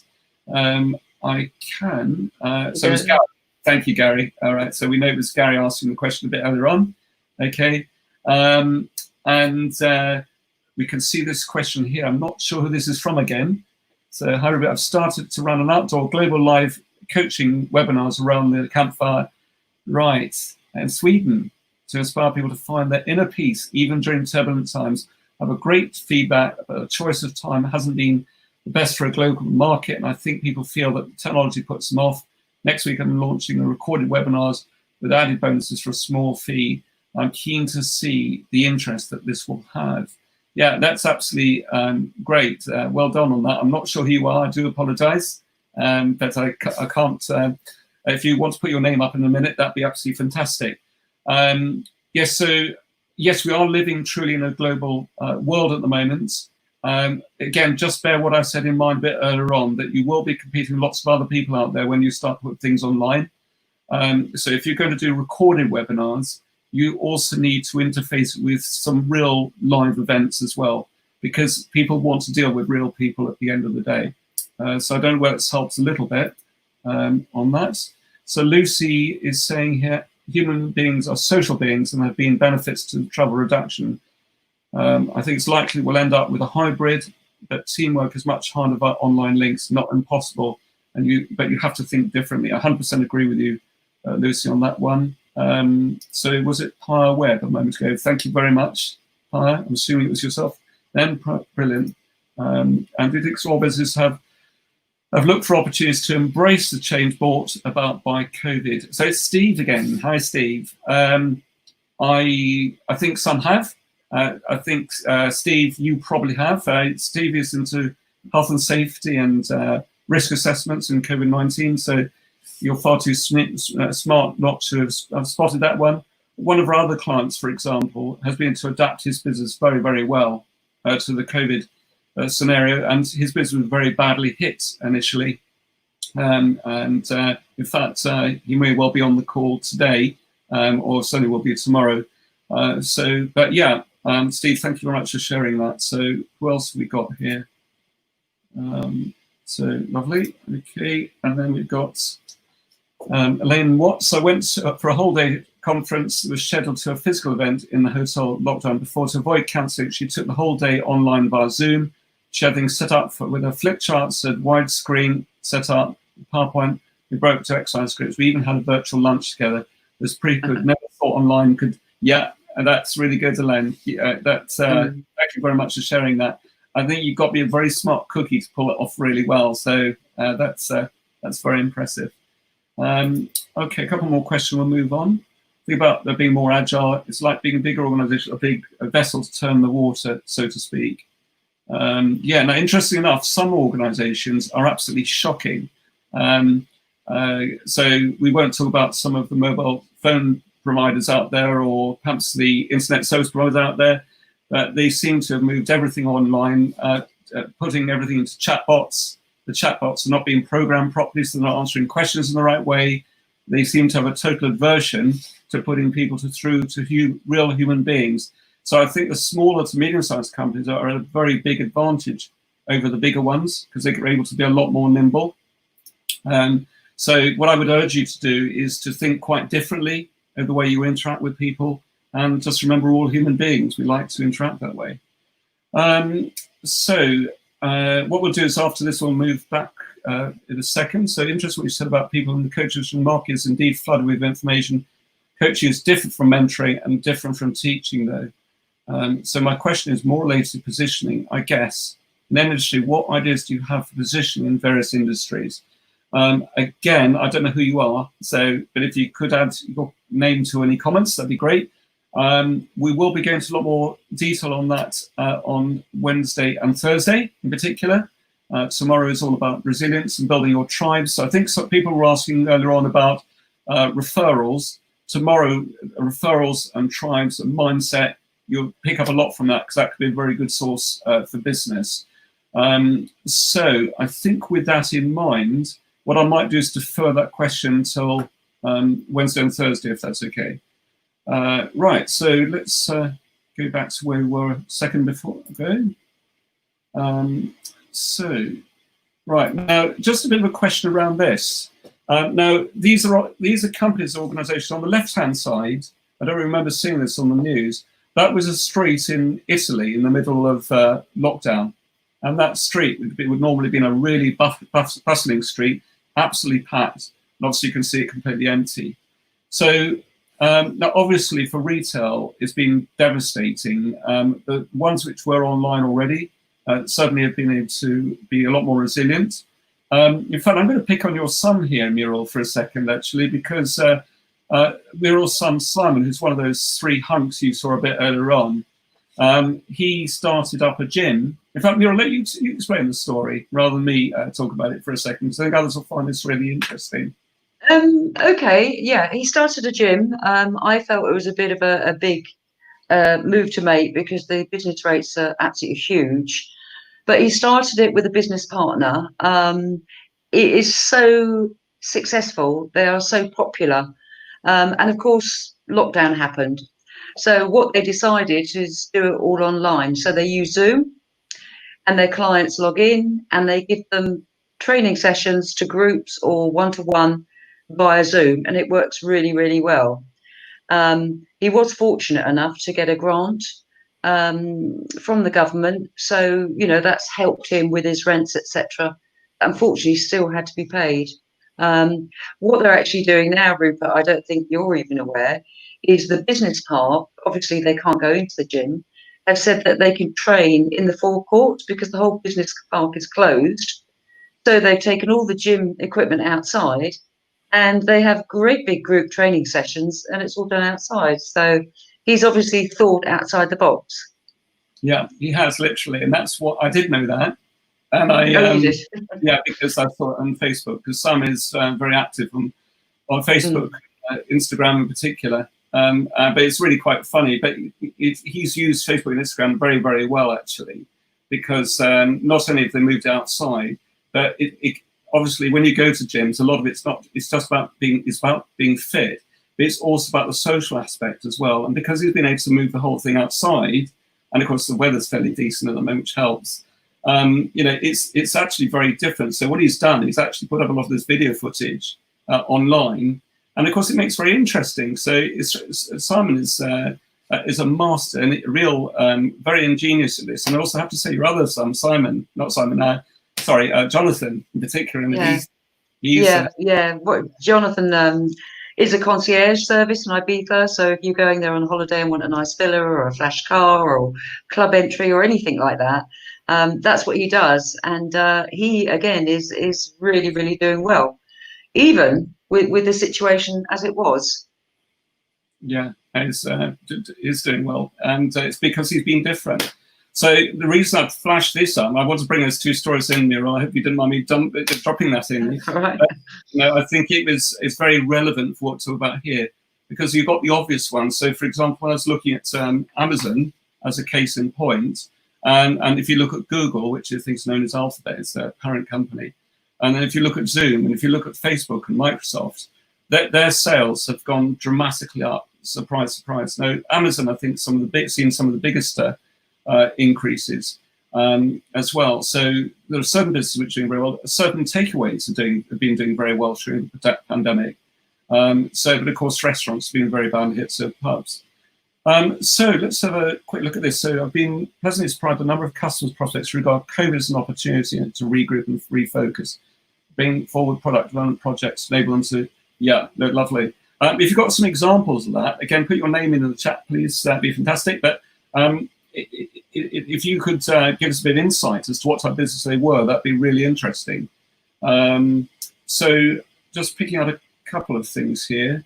I can. So it's Gary. Thank you, Gary. All right. So we know it was Gary asking the question a bit earlier on. Okay. And we can see this question here. I'm not sure who this is from again. So hi, Rupert. I've started to run an outdoor global live coaching webinars around the campfire, right, in Sweden, to inspire people to find their inner peace even during turbulent times. I have a great feedback, but the choice of time hasn't been the best for a global market, and I think people feel that technology puts them off. Next week, I'm launching a recorded webinars with added bonuses for a small fee. I'm keen to see the interest that this will have. Yeah, that's absolutely great. Well done on that. I'm not sure who you are. I do apologize, but I can't. If you want to put your name up in a minute, that'd be absolutely fantastic. Yes, so yes, we are living truly in a global world at the moment. Again, just bear what I said in mind a bit earlier on, that you will be competing with lots of other people out there when you start to put things online. So if you're going to do recorded webinars, you also need to interface with some real live events as well, because people want to deal with real people at the end of the day. So I don't know whether it helps a little bit on that. So Lucy is saying here, human beings are social beings and have been benefits to travel reduction. I think it's likely we'll end up with a hybrid, but teamwork is much harder via online links, not impossible. But you have to think differently. I 100% agree with you, Lucy, on that one. So was it Pyre Web a moment ago? Thank you very much, Pyre. I'm assuming it was yourself then. Brilliant. And do you think small businesses have looked for opportunities to embrace the change brought about by COVID? So it's Steve again. Hi, Steve. I think some have. I think, Steve, you probably have. Steve is into health and safety and risk assessments in COVID-19. So you're far too smart not to have spotted that one. One of our other clients, for example, has been to adapt his business very, very well to the COVID scenario, and his business was very badly hit initially. In fact, he may well be on the call today, or certainly will be tomorrow. But yeah, Steve, thank you very much for sharing that. So who else have we got here? So lovely. Okay, and then we've got Elaine Watts. I went for a whole day conference that was scheduled to a physical event in the hotel lockdown before. To avoid cancelling, she took the whole day online via Zoom. She had things set up with her flip charts, a widescreen set up, PowerPoint. We broke to exercise scripts. We even had a virtual lunch together. It was pretty good. Never thought online could. Yeah, and that's really good, Elaine. Thank you very much for sharing that. I think you've got to be a very smart cookie to pull it off really well. So that's very impressive. Okay, a couple more questions. We'll move on. Think about there being more agile. It's like being a bigger organisation, a vessel to turn the water, so to speak. Yeah. Now, interestingly enough, some organisations are absolutely shocking. So we won't talk about some of the mobile phone providers out there, or perhaps the internet service providers out there. But they seem to have moved everything online, putting everything into chatbots. The chatbots are not being programmed properly, so they're not answering questions in the right way. They seem to have a total aversion to putting people through to real human beings. So I think the smaller to medium-sized companies are at a very big advantage over the bigger ones, because they're able to be a lot more nimble. So what I would urge you to do is to think quite differently of the way you interact with people, and just remember, all human beings, we like to interact that way. What we'll do is, after this, we'll move back in a second. So interesting what you said about people in the coaching market is indeed flooded with information. Coaching is different from mentoring and different from teaching, though. So my question is more related to positioning, I guess. In industry, what ideas do you have for positioning in various industries? Again, I don't know who you are, but if you could add your name to any comments, that'd be great. We will be going into a lot more detail on that on Wednesday and Thursday in particular. Tomorrow is all about resilience and building your tribes. So I think some people were asking earlier on about referrals. Tomorrow, referrals and tribes and mindset, you'll pick up a lot from that, because that could be a very good source for business. So I think with that in mind, what I might do is defer that question until Wednesday and Thursday, if that's okay. Right, so let's go back to where we were a second before ago. Right, now just a bit of a question around this. Now, these are companies, organisations. On the left-hand side, I don't remember seeing this on the news, that was a street in Italy in the middle of lockdown. And that street would normally be in a really bustling street, absolutely packed. And obviously you can see it completely empty. So now, obviously, for retail, it's been devastating. The ones which were online already certainly have been able to be a lot more resilient. In fact, I'm going to pick on your son here, Muriel, for a second, actually, because Muriel's son, Simon, who's one of those three hunks you saw a bit earlier on, he started up a gym. In fact, Muriel, let you explain the story rather than me talk about it for a second, because I think others will find this really interesting. Okay, yeah, he started a gym. I felt it was a bit of a big move to make, because the business rates are absolutely huge. But he started it with a business partner. It is so successful. They are so popular. And of course, lockdown happened. So what they decided is do it all online. So they use Zoom, and their clients log in, and they give them training sessions to groups or one-to-one via Zoom, and it works really, really well. He was fortunate enough to get a grant from the government, so that's helped him with his rents, etc. Unfortunately, still had to be paid. What they're actually doing now, Rupert, I don't think you're even aware, is the business part. Obviously, they can't go into the gym. Have said that they can train in the forecourt, because the whole business park is closed. So they've taken all the gym equipment outside, and they have great big group training sessions, and it's all done outside. So he's obviously thought outside the box. Yeah, he has, literally, and that's what I did know that. And yeah, because I saw it on Facebook, because Sam is very active on Facebook, Instagram in particular. But it's really quite funny. But he's used Facebook and Instagram very, very well, actually, because not only have they moved outside, but it obviously, when you go to gyms, a lot of it's just about being fit, but it's also about the social aspect as well. And because he's been able to move the whole thing outside, and of course the weather's fairly decent at the moment, which helps, you know, it's actually very different. So what he's done, he's actually put up a lot of this video footage online, and of course it makes it very interesting. So Simon is a master and a real, very ingenious at this. And I also have to say your other son, Jonathan in particular. And Yeah. he's Jonathan is a concierge service in Ibiza. So if you're going there on holiday and want a nice villa or a flash car or club entry or anything like that, that's what he does. And he, again, is really, really doing well, even with the situation as it was. Yeah, is doing well. And it's because he's been different. So the reason I flashed this up, I want to bring those two stories in, Muriel. I hope you didn't mind me dropping that in. Right. You know, I think it's very relevant for what we're talking about here, because you've got the obvious ones. So, for example, when I was looking at Amazon as a case in point, and if you look at Google, which I think is known as Alphabet, it's their parent company, and then if you look at Zoom, and if you look at Facebook and Microsoft, their sales have gone dramatically up. Surprise, surprise. Now, Amazon, I think, seen some of the biggest increases as well. So there are certain businesses which are doing very well. Certain takeaways have been doing very well during the pandemic. But of course, restaurants have been very bad hit, so pubs. So let's have a quick look at this. So I've been pleasantly surprised by a number of customers' prospects regard COVID as an opportunity to regroup and refocus, bring forward product development projects, enable them to, they're lovely. If you've got some examples of that, again, put your name in the chat, please. That'd be fantastic. But if you could give us a bit of insight as to what type of business they were, that'd be really interesting. So just picking out a couple of things here.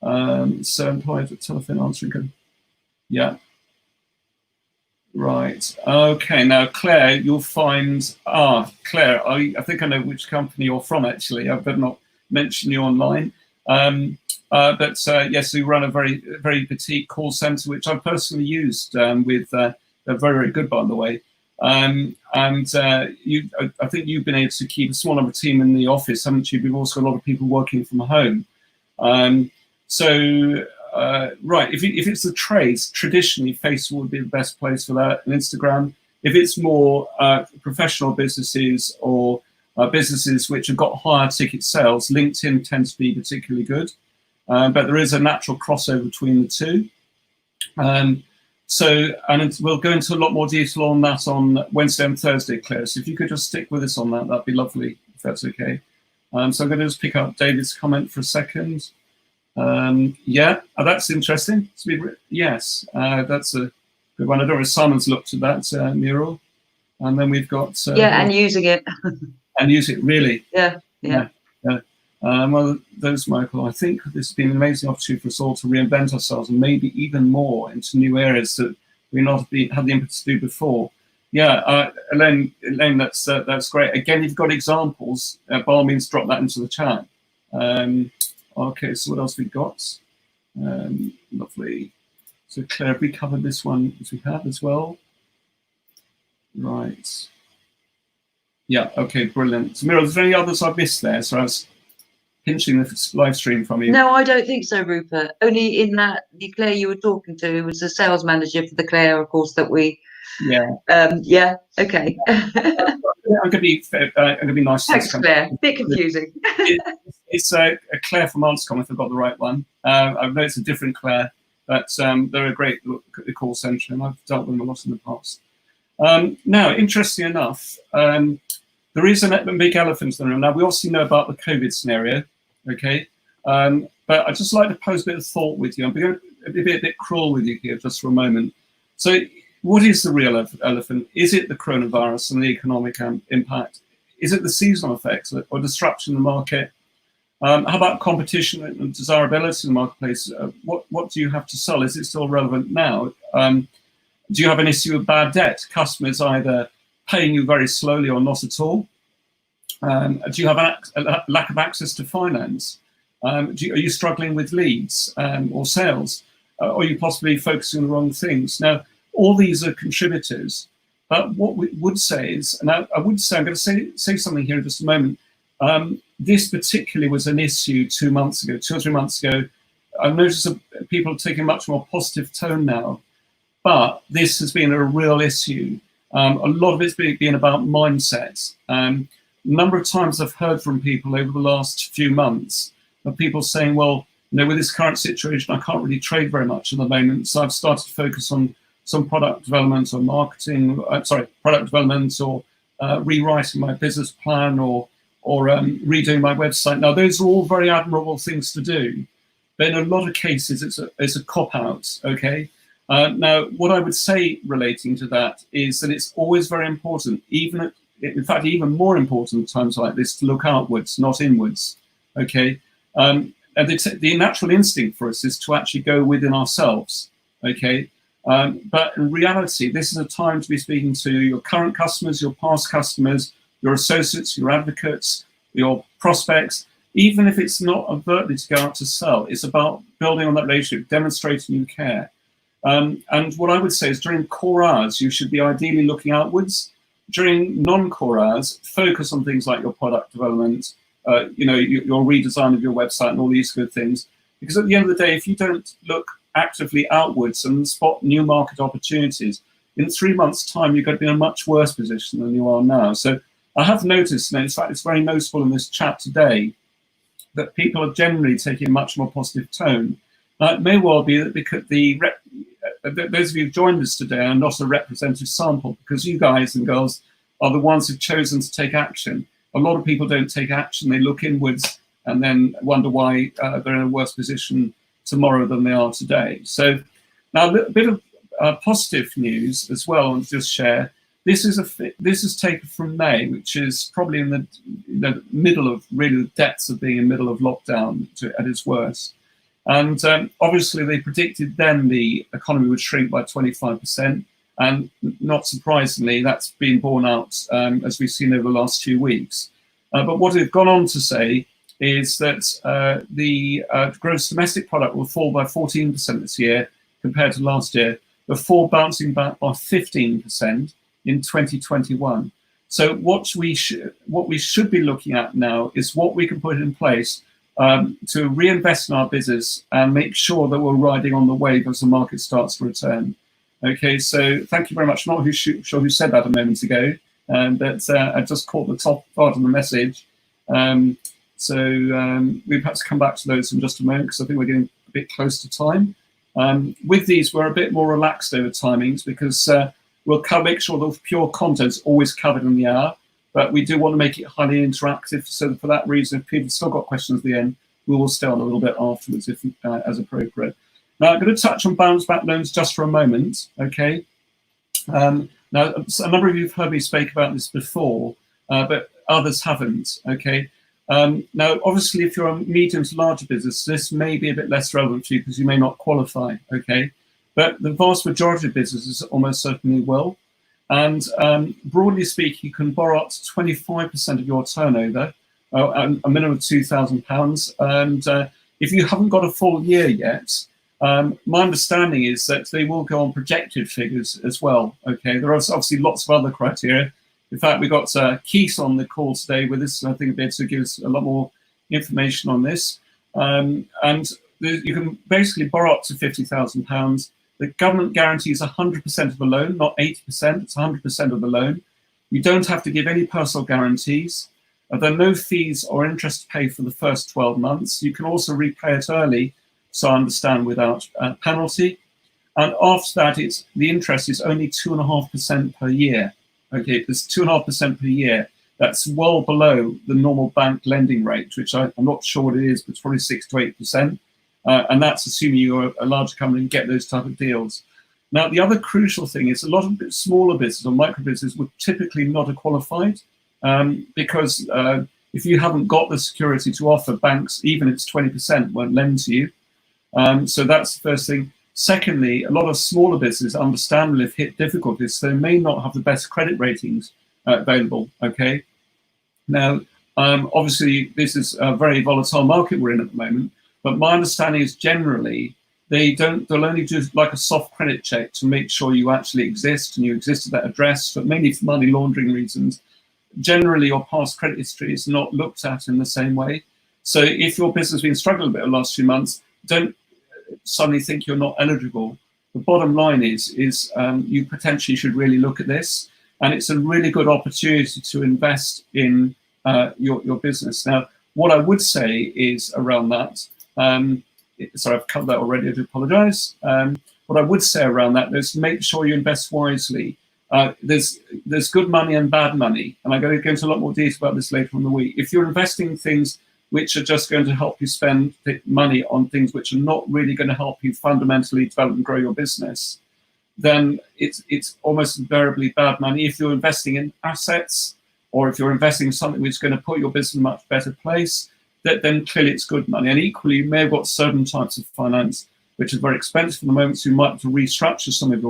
So employed with telephone answering. Yeah. Right. Okay. Now, Claire, you'll find. Claire, I think I know which company you're from. Actually, I better not mention you online. Yes, we run a very, very boutique call center, which I've personally used with. They're very, very good, by the way. I think you've been able to keep a small number of team in the office, haven't you? We've also got a lot of people working from home. Right, if it's the trades, traditionally Facebook would be the best place for that, and Instagram. If it's more professional businesses or businesses which have got higher ticket sales, LinkedIn tends to be particularly good. But there is a natural crossover between the two. And we'll go into a lot more detail on that on Wednesday and Thursday, Claire. So if you could just stick with us on that, that'd be lovely, if that's okay. So I'm going to just pick up David's comment for a second. That's interesting. Yes, that's a good one. I don't know if Simon's looked at that, Muriel. And then we've got... and using it. And use it, really. Yeah. Well, those, Michael, I think this has been an amazing opportunity for us all to reinvent ourselves and maybe even more into new areas that we not had the impetus to do before. Yeah, Elaine, that's great. Again, if you've got examples, by all means, drop that into the chat. Okay, so what else we got? Lovely. So Claire, have we covered this one as we have as well? Right. Yeah, okay, brilliant. So Muriel, is there any others I've missed there? So I was pinching the live stream from you. No, I don't think so, Rupert. Only in that the Claire you were talking to was the sales manager for the Claire, of course, that we... Yeah. Okay. I'm going to be nice. Thanks, Claire. Bit confusing. It's a Claire from Anscom, if I've got the right one. I know it's a different Claire, but they're a great call centre, and I've dealt with them a lot in the past. Now, interesting enough, there is a big elephant in the room. Now, we obviously know about the COVID scenario, okay? But I'd just like to pose a bit of thought with you. I'm going to be a bit cruel with you here just for a moment. So, what is the real elephant? Is it the coronavirus and the economic impact? Is it the seasonal effects or disruption in the market? How about competition and desirability in the marketplace? What do you have to sell? Is it still relevant now? Do you have an issue with bad debt? Customers either paying you very slowly or not at all? Do you have a lack of access to finance? Are you struggling with leads or sales? Or are you possibly focusing on the wrong things? Now, all these are contributors. But what we would say is, and I would say, I'm going to say something here in just a moment. This particularly was an issue 2 months ago, 2 or 3 months ago. I've noticed that people are taking a much more positive tone now. But this has been a real issue. A lot of it's been about mindset. A number of times I've heard from people over the last few months of people saying, well, with this current situation, I can't really trade very much at the moment, so I've started to focus on some product development or marketing, product development, or rewriting my business plan, or redoing my website. Now, those are all very admirable things to do, but in a lot of cases, it's a cop-out, okay? Now, what I would say relating to that is that it's always very important, in fact, even more important at times like this, to look outwards, not inwards, okay? And the natural instinct for us is to actually go within ourselves, okay? But in reality, this is a time to be speaking to your current customers, your past customers, your associates, your advocates, your prospects. Even if it's not overtly to go out to sell, it's about building on that relationship, demonstrating you care. And what I would say is during core hours, you should be ideally looking outwards. During non-core hours, focus on things like your product development, your redesign of your website and all these good things. Because at the end of the day, if you don't look actively outwards and spot new market opportunities, in 3 months' time, you're going to be in a much worse position than you are now. So I have noticed, and in fact, it's very noticeable in this chat today, that people are generally taking a much more positive tone. Now, it may well be that because those of you who've joined us today are not a representative sample, because you guys and girls are the ones who've chosen to take action. A lot of people don't take action. They look inwards and then wonder why they're in a worse position tomorrow than they are today. So now a bit of positive news as well, and just share. This is taken from May, which is probably in the middle of really the depths of being in the middle of lockdown at its worst. And obviously they predicted then the economy would shrink by 25%. And not surprisingly, that's been borne out as we've seen over the last few weeks. But what they've gone on to say is that the gross domestic product will fall by 14% this year compared to last year, before bouncing back by 15% in 2021. So what we should be looking at now is what we can put in place to reinvest in our business and make sure that we're riding on the wave as the market starts to return. Okay, so thank you very much. Not sure who said that a moment ago, but I just caught the top part of the message. We perhaps come back to those in just a moment, because I think we're getting a bit close to time. With these, we're a bit more relaxed over timings, because we'll make sure the pure content's always covered in the hour, but we do want to make it highly interactive. So for that reason, if people have still got questions at the end, we will stay on a little bit afterwards if as appropriate. Now, I'm going to touch on bounce back loans just for a moment, okay? Now, a number of you have heard me speak about this before, but others haven't, okay? Now, obviously, if you're a medium to larger business, this may be a bit less relevant to you because you may not qualify, okay? But the vast majority of businesses almost certainly will. And broadly speaking, you can borrow up to 25% of your turnover, a minimum of £2,000. And if you haven't got a full year yet, my understanding is that they will go on projected figures as well, okay? There are obviously lots of other criteria. In fact, we've got Keith on the call today with us, and I think he'll be able to give us a lot more information on this. And you can basically borrow up to £50,000. The government guarantees 100% of the loan, not 80%, it's 100% of the loan. You don't have to give any personal guarantees. There are no fees or interest to pay for the first 12 months. You can also repay it early, so I understand, without penalty. And after that, the interest is only 2.5% per year. Okay, it's 2.5% per year. That's well below the normal bank lending rate, which I'm not sure what it is, but it's probably 6 to 8%. And that's assuming you're a larger company and get those type of deals. Now, the other crucial thing is a lot of smaller businesses or micro businesses would typically not have qualified because if you haven't got the security to offer, banks, even if it's 20%, won't lend to you. So that's the first thing. Secondly, a lot of smaller businesses, understandably, have hit difficulties, so they may not have the best credit ratings available, okay? Now, obviously, this is a very volatile market we're in at the moment, but my understanding is generally they'll only do like a soft credit check to make sure you actually exist and you exist at that address, but mainly for money laundering reasons. Generally, your past credit history is not looked at in the same way. So if your business has been struggling a bit the last few months, don't suddenly think you're not eligible. The bottom line is you potentially should really look at this. and it's a really good opportunity to invest in your business. Now, what I would say is around that, sorry, I've covered that already, I do apologise. What I would say around that is make sure you invest wisely. There's good money and bad money, and I'm going to go into a lot more detail about this later in the week. If you're investing in things which are just going to help you spend money on things which are not really going to help you fundamentally develop and grow your business, then it's almost invariably bad money. If you're investing in assets, or if you're investing in something which is going to put your business in a much better place, then clearly it's good money. And equally, you may have got certain types of finance which are very expensive at the moment, so you might have to restructure some of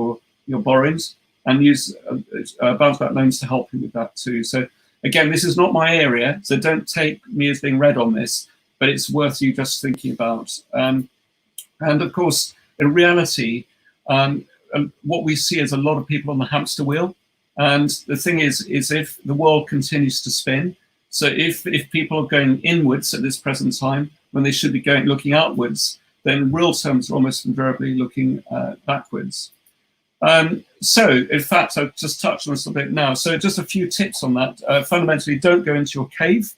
your borrowings and use bounce back loans to help you with that too. So again, this is not my area, so don't take me as being read on this, but it's worth you just thinking about. And of course, in reality, what we see is a lot of people on the hamster wheel. And the thing is if the world continues to spin, so if people are going inwards at this present time when they should be looking outwards, then in real terms are almost invariably looking backwards. So in fact, I've just touched on this a bit now. So just a few tips on that. Fundamentally, don't go into your cave.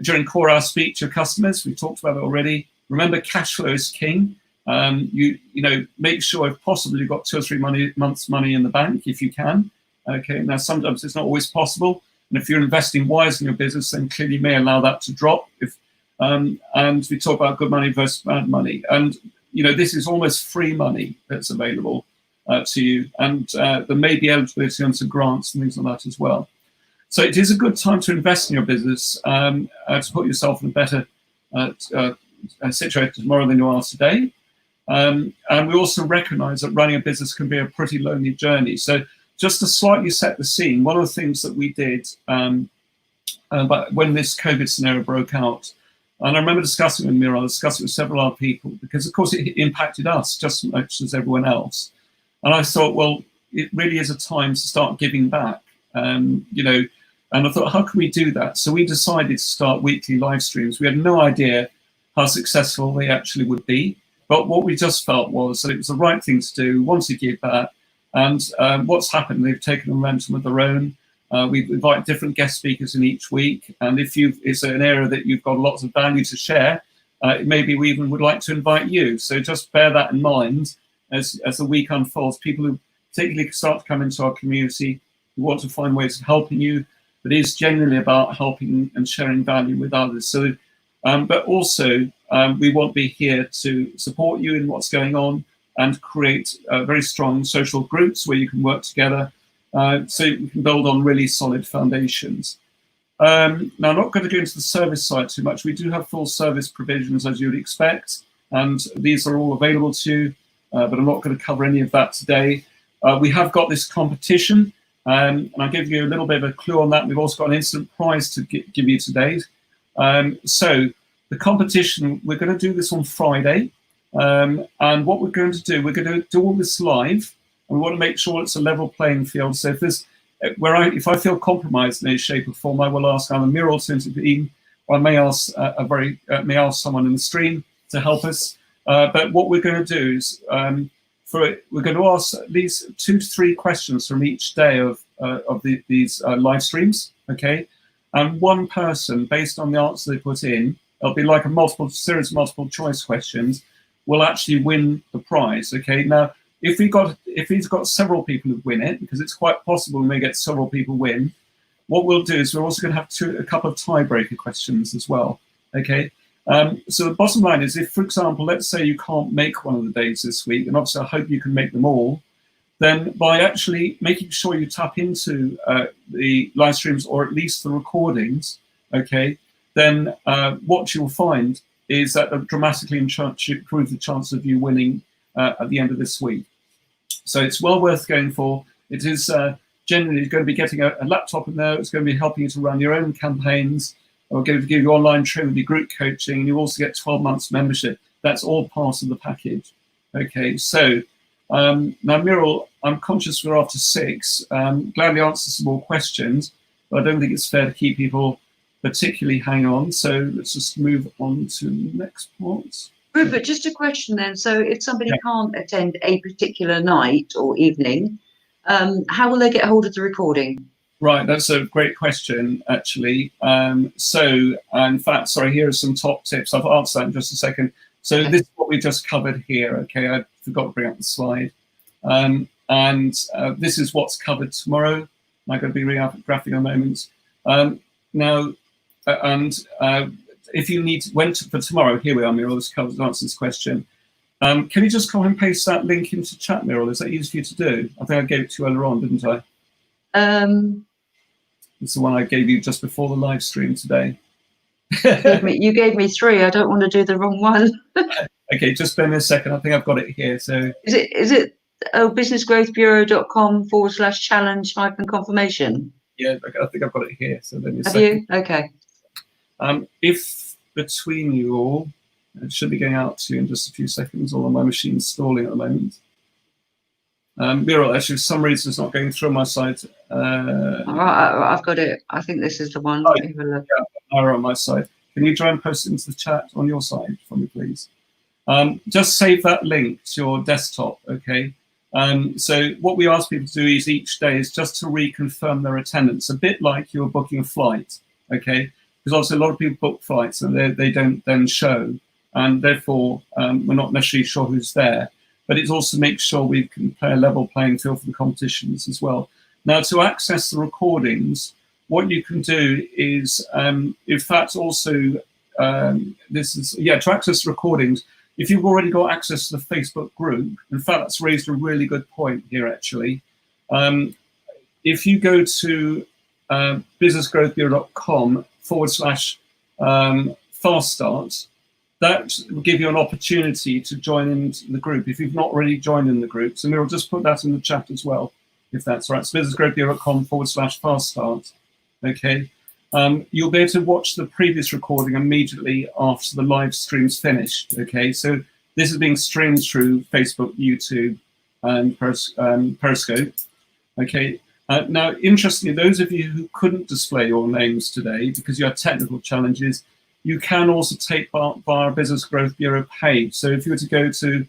During core hour, speak to your customers. We've talked about it already. Remember, cash flow is king. You know, make sure if possible you've got 2 or 3 months money in the bank if you can. Okay, now sometimes it's not always possible, and if you're investing wise in your business, then clearly you may allow that to drop. And we talk about good money versus bad money, and you know, this is almost free money that's available to you, and there may be eligibility on some grants and things like that as well. So it is a good time to invest in your business to put yourself in a better situation tomorrow than you are today. And we also recognize that running a business can be a pretty lonely journey. So just to slightly set the scene, one of the things that we did but when this COVID scenario broke out, and I remember discussing with Miro, discussing with several other people, because of course it impacted us just as much as everyone else. And I thought, well, it really is a time to start giving back, you know, and I thought, how can we do that? So we decided to start weekly live streams. We had no idea how successful they actually would be. But what we just felt was that it was the right thing to do. We wanted to give back. And what's happened, they've taken a momentum of their own. We invite different guest speakers in each week. And if it's an area that you've got lots of value to share, maybe we even would like to invite you. So just bear that in mind as the week unfolds. People who particularly start to come into our community, who want to find ways of helping you, but it is genuinely about helping and sharing value with others. So, but also, we want to be here to support you in what's going on and create very strong social groups where you can work together so you can build on really solid foundations. Now, I'm not going to go into the service side too much. We do have full service provisions, as you would expect, and these are all available to you, but I'm not going to cover any of that today. We have got this competition, and I'll give you a little bit of a clue on that. We've also got an instant prize to give you today. So the competition, we're going to do this on Friday. And what we're going to do, we're going to do all this live. And we want to make sure it's a level playing field. So if I feel compromised in any shape or form, I will ask either Miro to intervene, or I may ask someone in the stream to help us. But what we're going to do is we're going to ask at least 2 to 3 questions from each day of these live streams. Okay, and one person, based on the answer they put in, it'll be like a series of multiple choice questions, will actually win the prize. Okay, now if he's got several people who win it, because it's quite possible we may get several people win, what we'll do is we're also going to have a couple of tiebreaker questions as well. Okay, so the bottom line is, if, for example, let's say you can't make one of the days this week, and obviously I hope you can make them all, then by actually making sure you tap into the live streams, or at least the recordings, okay, then what you'll find is that they'll dramatically improve the chance of you winning at the end of this week. So it's well worth going for. It is generally going to be getting a laptop in there. It's going to be helping you to run your own campaigns. We're going to give you online training with your group coaching, and you also get 12 months membership. That's all part of the package. Okay, so now, Muriel, I'm conscious we're after 6. Gladly answer some more questions, but I don't think it's fair to keep people particularly hang on. So let's just move on to the next part. Rupert, just a question then. So if somebody can't attend a particular night or evening, How will they get hold of the recording? Right, that's a great question, actually. So, in fact, sorry, here are some top tips. I've answered that in just a second. So Okay. this is what we just covered here, okay? I forgot to bring up the slide. This is what's covered tomorrow. I'm going to be reading out a graphic in a moment. If you need for tomorrow, here we are, Muriel, this covers answers this question. Can you just copy and paste that link into chat, Muriel? Is that easy for you to do? I think I gave it to you earlier on, didn't I? It's the one I gave you just before the live stream today. You gave me 3. I don't want to do the wrong one. Okay, just bear me a second. I think I've got it here. So is it businessgrowthbureau.com/challenge-confirmation? Yeah, I think I've got it here. So then have you? Okay. If between you all, it should be going out to you in just a few seconds. Although my machine's stalling at the moment. Muriel, actually, for some reason it's not going through on my side. I've got it. I think this is the one. Oh, yeah, on my side. Can you try and post it into the chat on your side for me, please? Just save that link to your desktop, okay? So what we ask people to do is each day is just to reconfirm their attendance, a bit like you're booking a flight, okay? Because obviously a lot of people book flights and they don't then show, and therefore we're not necessarily sure who's there. But it also makes sure we can play a level playing field for the competitions as well. Now, to access the recordings, what you can do is, in fact, also, to access recordings, if you've already got access to the Facebook group, in fact, that's raised a really good point here, actually. If you go to businessgrowthbureau.com/fast start, that will give you an opportunity to join into the group if you've not already joined in the group. So Muriel, just put that in the chat as well, if that's right. So businessgrowthbureau.com/fast start. Okay. You'll be able to watch the previous recording immediately after the live stream's finished. Okay. So this is being streamed through Facebook, YouTube, and Periscope. Okay. Now, interestingly, those of you who couldn't display your names today because you had technical challenges, you can also take part via our Business Growth Bureau page. So if you were to go to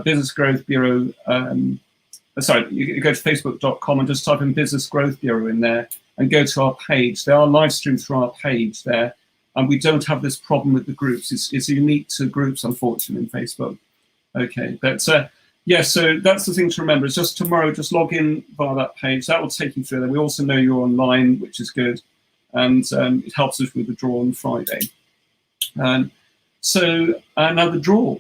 Business Growth Bureau, you go to facebook.com and just type in Business Growth Bureau in there and go to our page. There are live streams through our page there, and we don't have this problem with the groups. It's unique to groups, unfortunately, in Facebook. Okay, but yeah, so that's the thing to remember. It's just tomorrow, just log in via that page. That will take you through there. We also know you're online, which is good. And it helps us with the draw on Friday. Now the draw.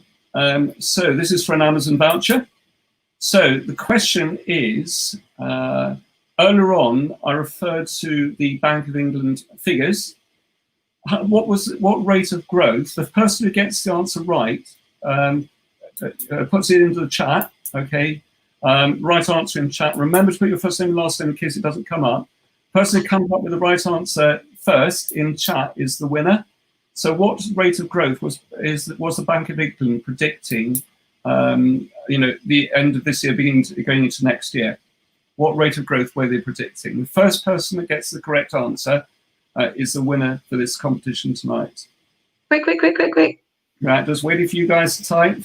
So this is for an Amazon voucher. So the question is, earlier on, I referred to the Bank of England figures. What rate of growth? The person who gets the answer right puts it into the chat, okay? Right answer in chat. Remember to put your first name and last name in case it doesn't come up. Person who comes up with the right answer first in chat is the winner. So what rate of growth was the Bank of England predicting, the end of this year going into next year? What rate of growth were they predicting? The first person that gets the correct answer is the winner for this competition tonight. Quick. Right, just waiting for you guys to type.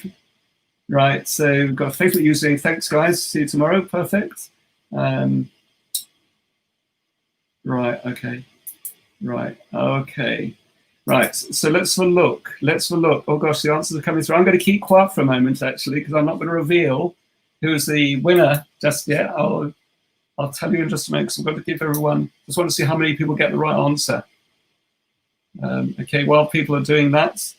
Right, so we've got Facebook using, thanks guys, see you tomorrow, perfect. Right, okay. Right, okay. Right, so let's have a look. Oh gosh, the answers are coming through. I'm going to keep quiet for a moment, actually, because I'm not going to reveal who's the winner just yet. I'll tell you in just a minute, because I'm going to give everyone, just want to see how many people get the right answer. Okay, while people are doing that,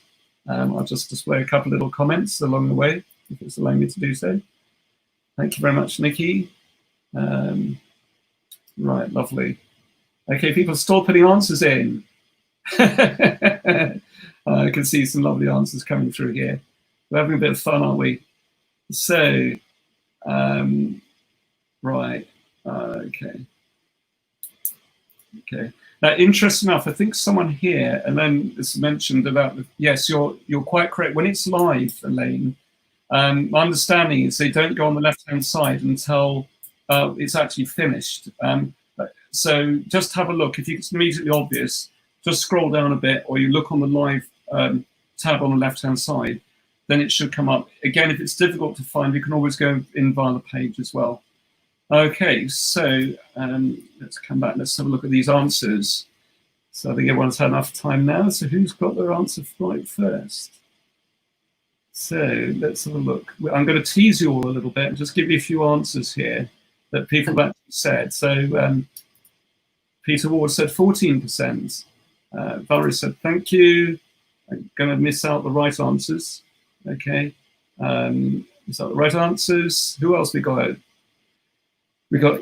I'll just display a couple of little comments along the way, if it's allowing me to do so. Thank you very much, Nikki. Right, lovely. Okay, people are still putting answers in. I can see some lovely answers coming through here. We're having a bit of fun, aren't we? So, right, okay. Okay. Now, interesting enough, I think someone here, and then it's mentioned about, yes, you're quite correct. When it's live, Elaine, my understanding is they don't go on the left-hand side until it's actually finished. So just have a look. If it's immediately obvious, just scroll down a bit, or you look on the live tab on the left-hand side, then it should come up. Again, if it's difficult to find, you can always go in via the page as well. Okay, so let's come back. Let's have a look at these answers. So I think everyone's had enough time now. So who's got their answer right first? So let's have a look. I'm going to tease you all a little bit and just give you a few answers here that people have actually said. So Peter Ward said 14%. Valerie said, thank you. I'm going to miss out the right answers. Okay. Miss out the right answers. Who else we got? We got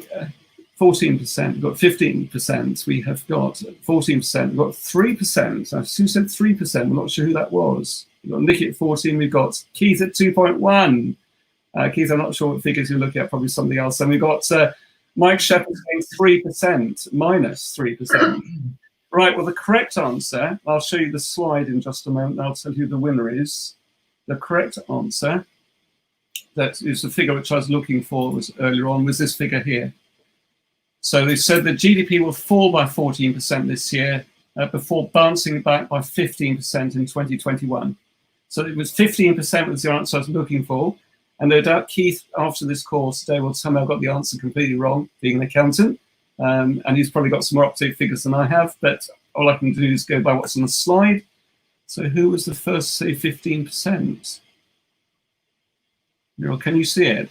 14%. We've got 15%. We have got 14%. We've got 3%. Who said 3%? I'm not sure who that was. We've got Nicky at 14. We've got Keith at 2.1. Keith, I'm not sure what figures you're looking at, probably something else. And we've got Mike Shepherd saying 3%, minus 3%. Right, well, the correct answer, I'll show you the slide in just a moment, and I'll tell you who the winner is. The correct answer, that is the figure which I was looking for was earlier on, was this figure here. So they said that GDP will fall by 14% this year before bouncing back by 15% in 2021. So it was 15% was the answer I was looking for. And no doubt Keith, after this course today, will somehow got the answer completely wrong, being an accountant. And he's probably got some more up-to-date figures than I have, but all I can do is go by what's on the slide. So who was the first to say 15%? Meryl, can you see it?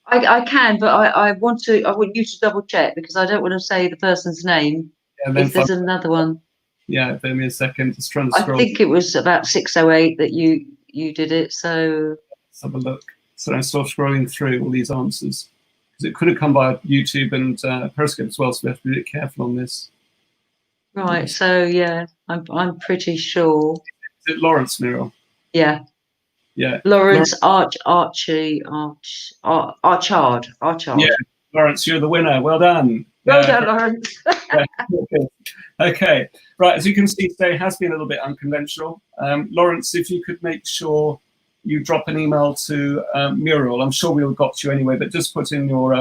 I can, but I want you to double check because I don't want to say the person's name if there's another one. Yeah, bear me a second. Just trying to scroll. I think it was about 608 that you did it. So let's have a look. So I'm still scrolling through all these answers because it could have come by YouTube and Periscope as well. So we have to be a bit careful on this. Right. So yeah, I'm pretty sure. Is it Lawrence, Meryl? Yeah. Yeah. Lawrence Archard. Yeah, Lawrence, you're the winner. Well done. Well done, Lawrence. Okay. Right. As you can see, today has been a little bit unconventional. Lawrence, if you could make sure you drop an email to Muriel. I'm sure we'll got you anyway, but just put in your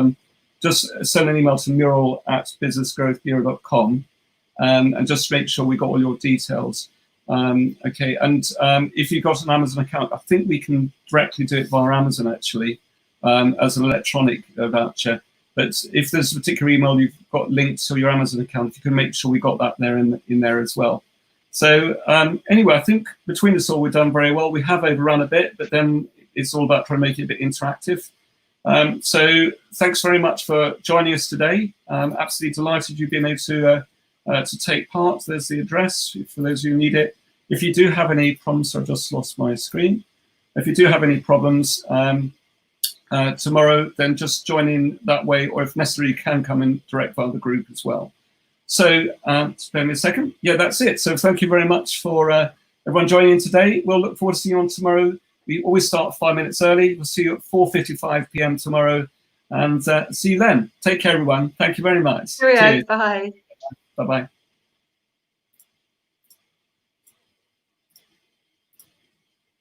just send an email to Muriel@businessgrowthbureau.com and just make sure we got all your details. Okay, and if you've got an Amazon account, I think we can directly do it via Amazon actually as an electronic voucher. But if there's a particular email you've got linked to your Amazon account, if you can make sure we got that there in there as well. So anyway, I think between us all, we've done very well. We have overrun a bit, but then it's all about trying to make it a bit interactive. So thanks very much for joining us today. Absolutely delighted you've been able to take part. There's the address for those who need it. If you do have any problems, so I've just lost my screen. If you do have any problems tomorrow, then just join in that way, or if necessary, you can come in direct via the group as well. So spare me a second. Yeah, that's it. So thank you very much for everyone joining in today. We'll look forward to seeing you on tomorrow. We always start 5 minutes early. We'll see you at 4:55 p.m. tomorrow. And see you then. Take care, everyone. Thank you very much. Cheerio. Bye. Bye-bye.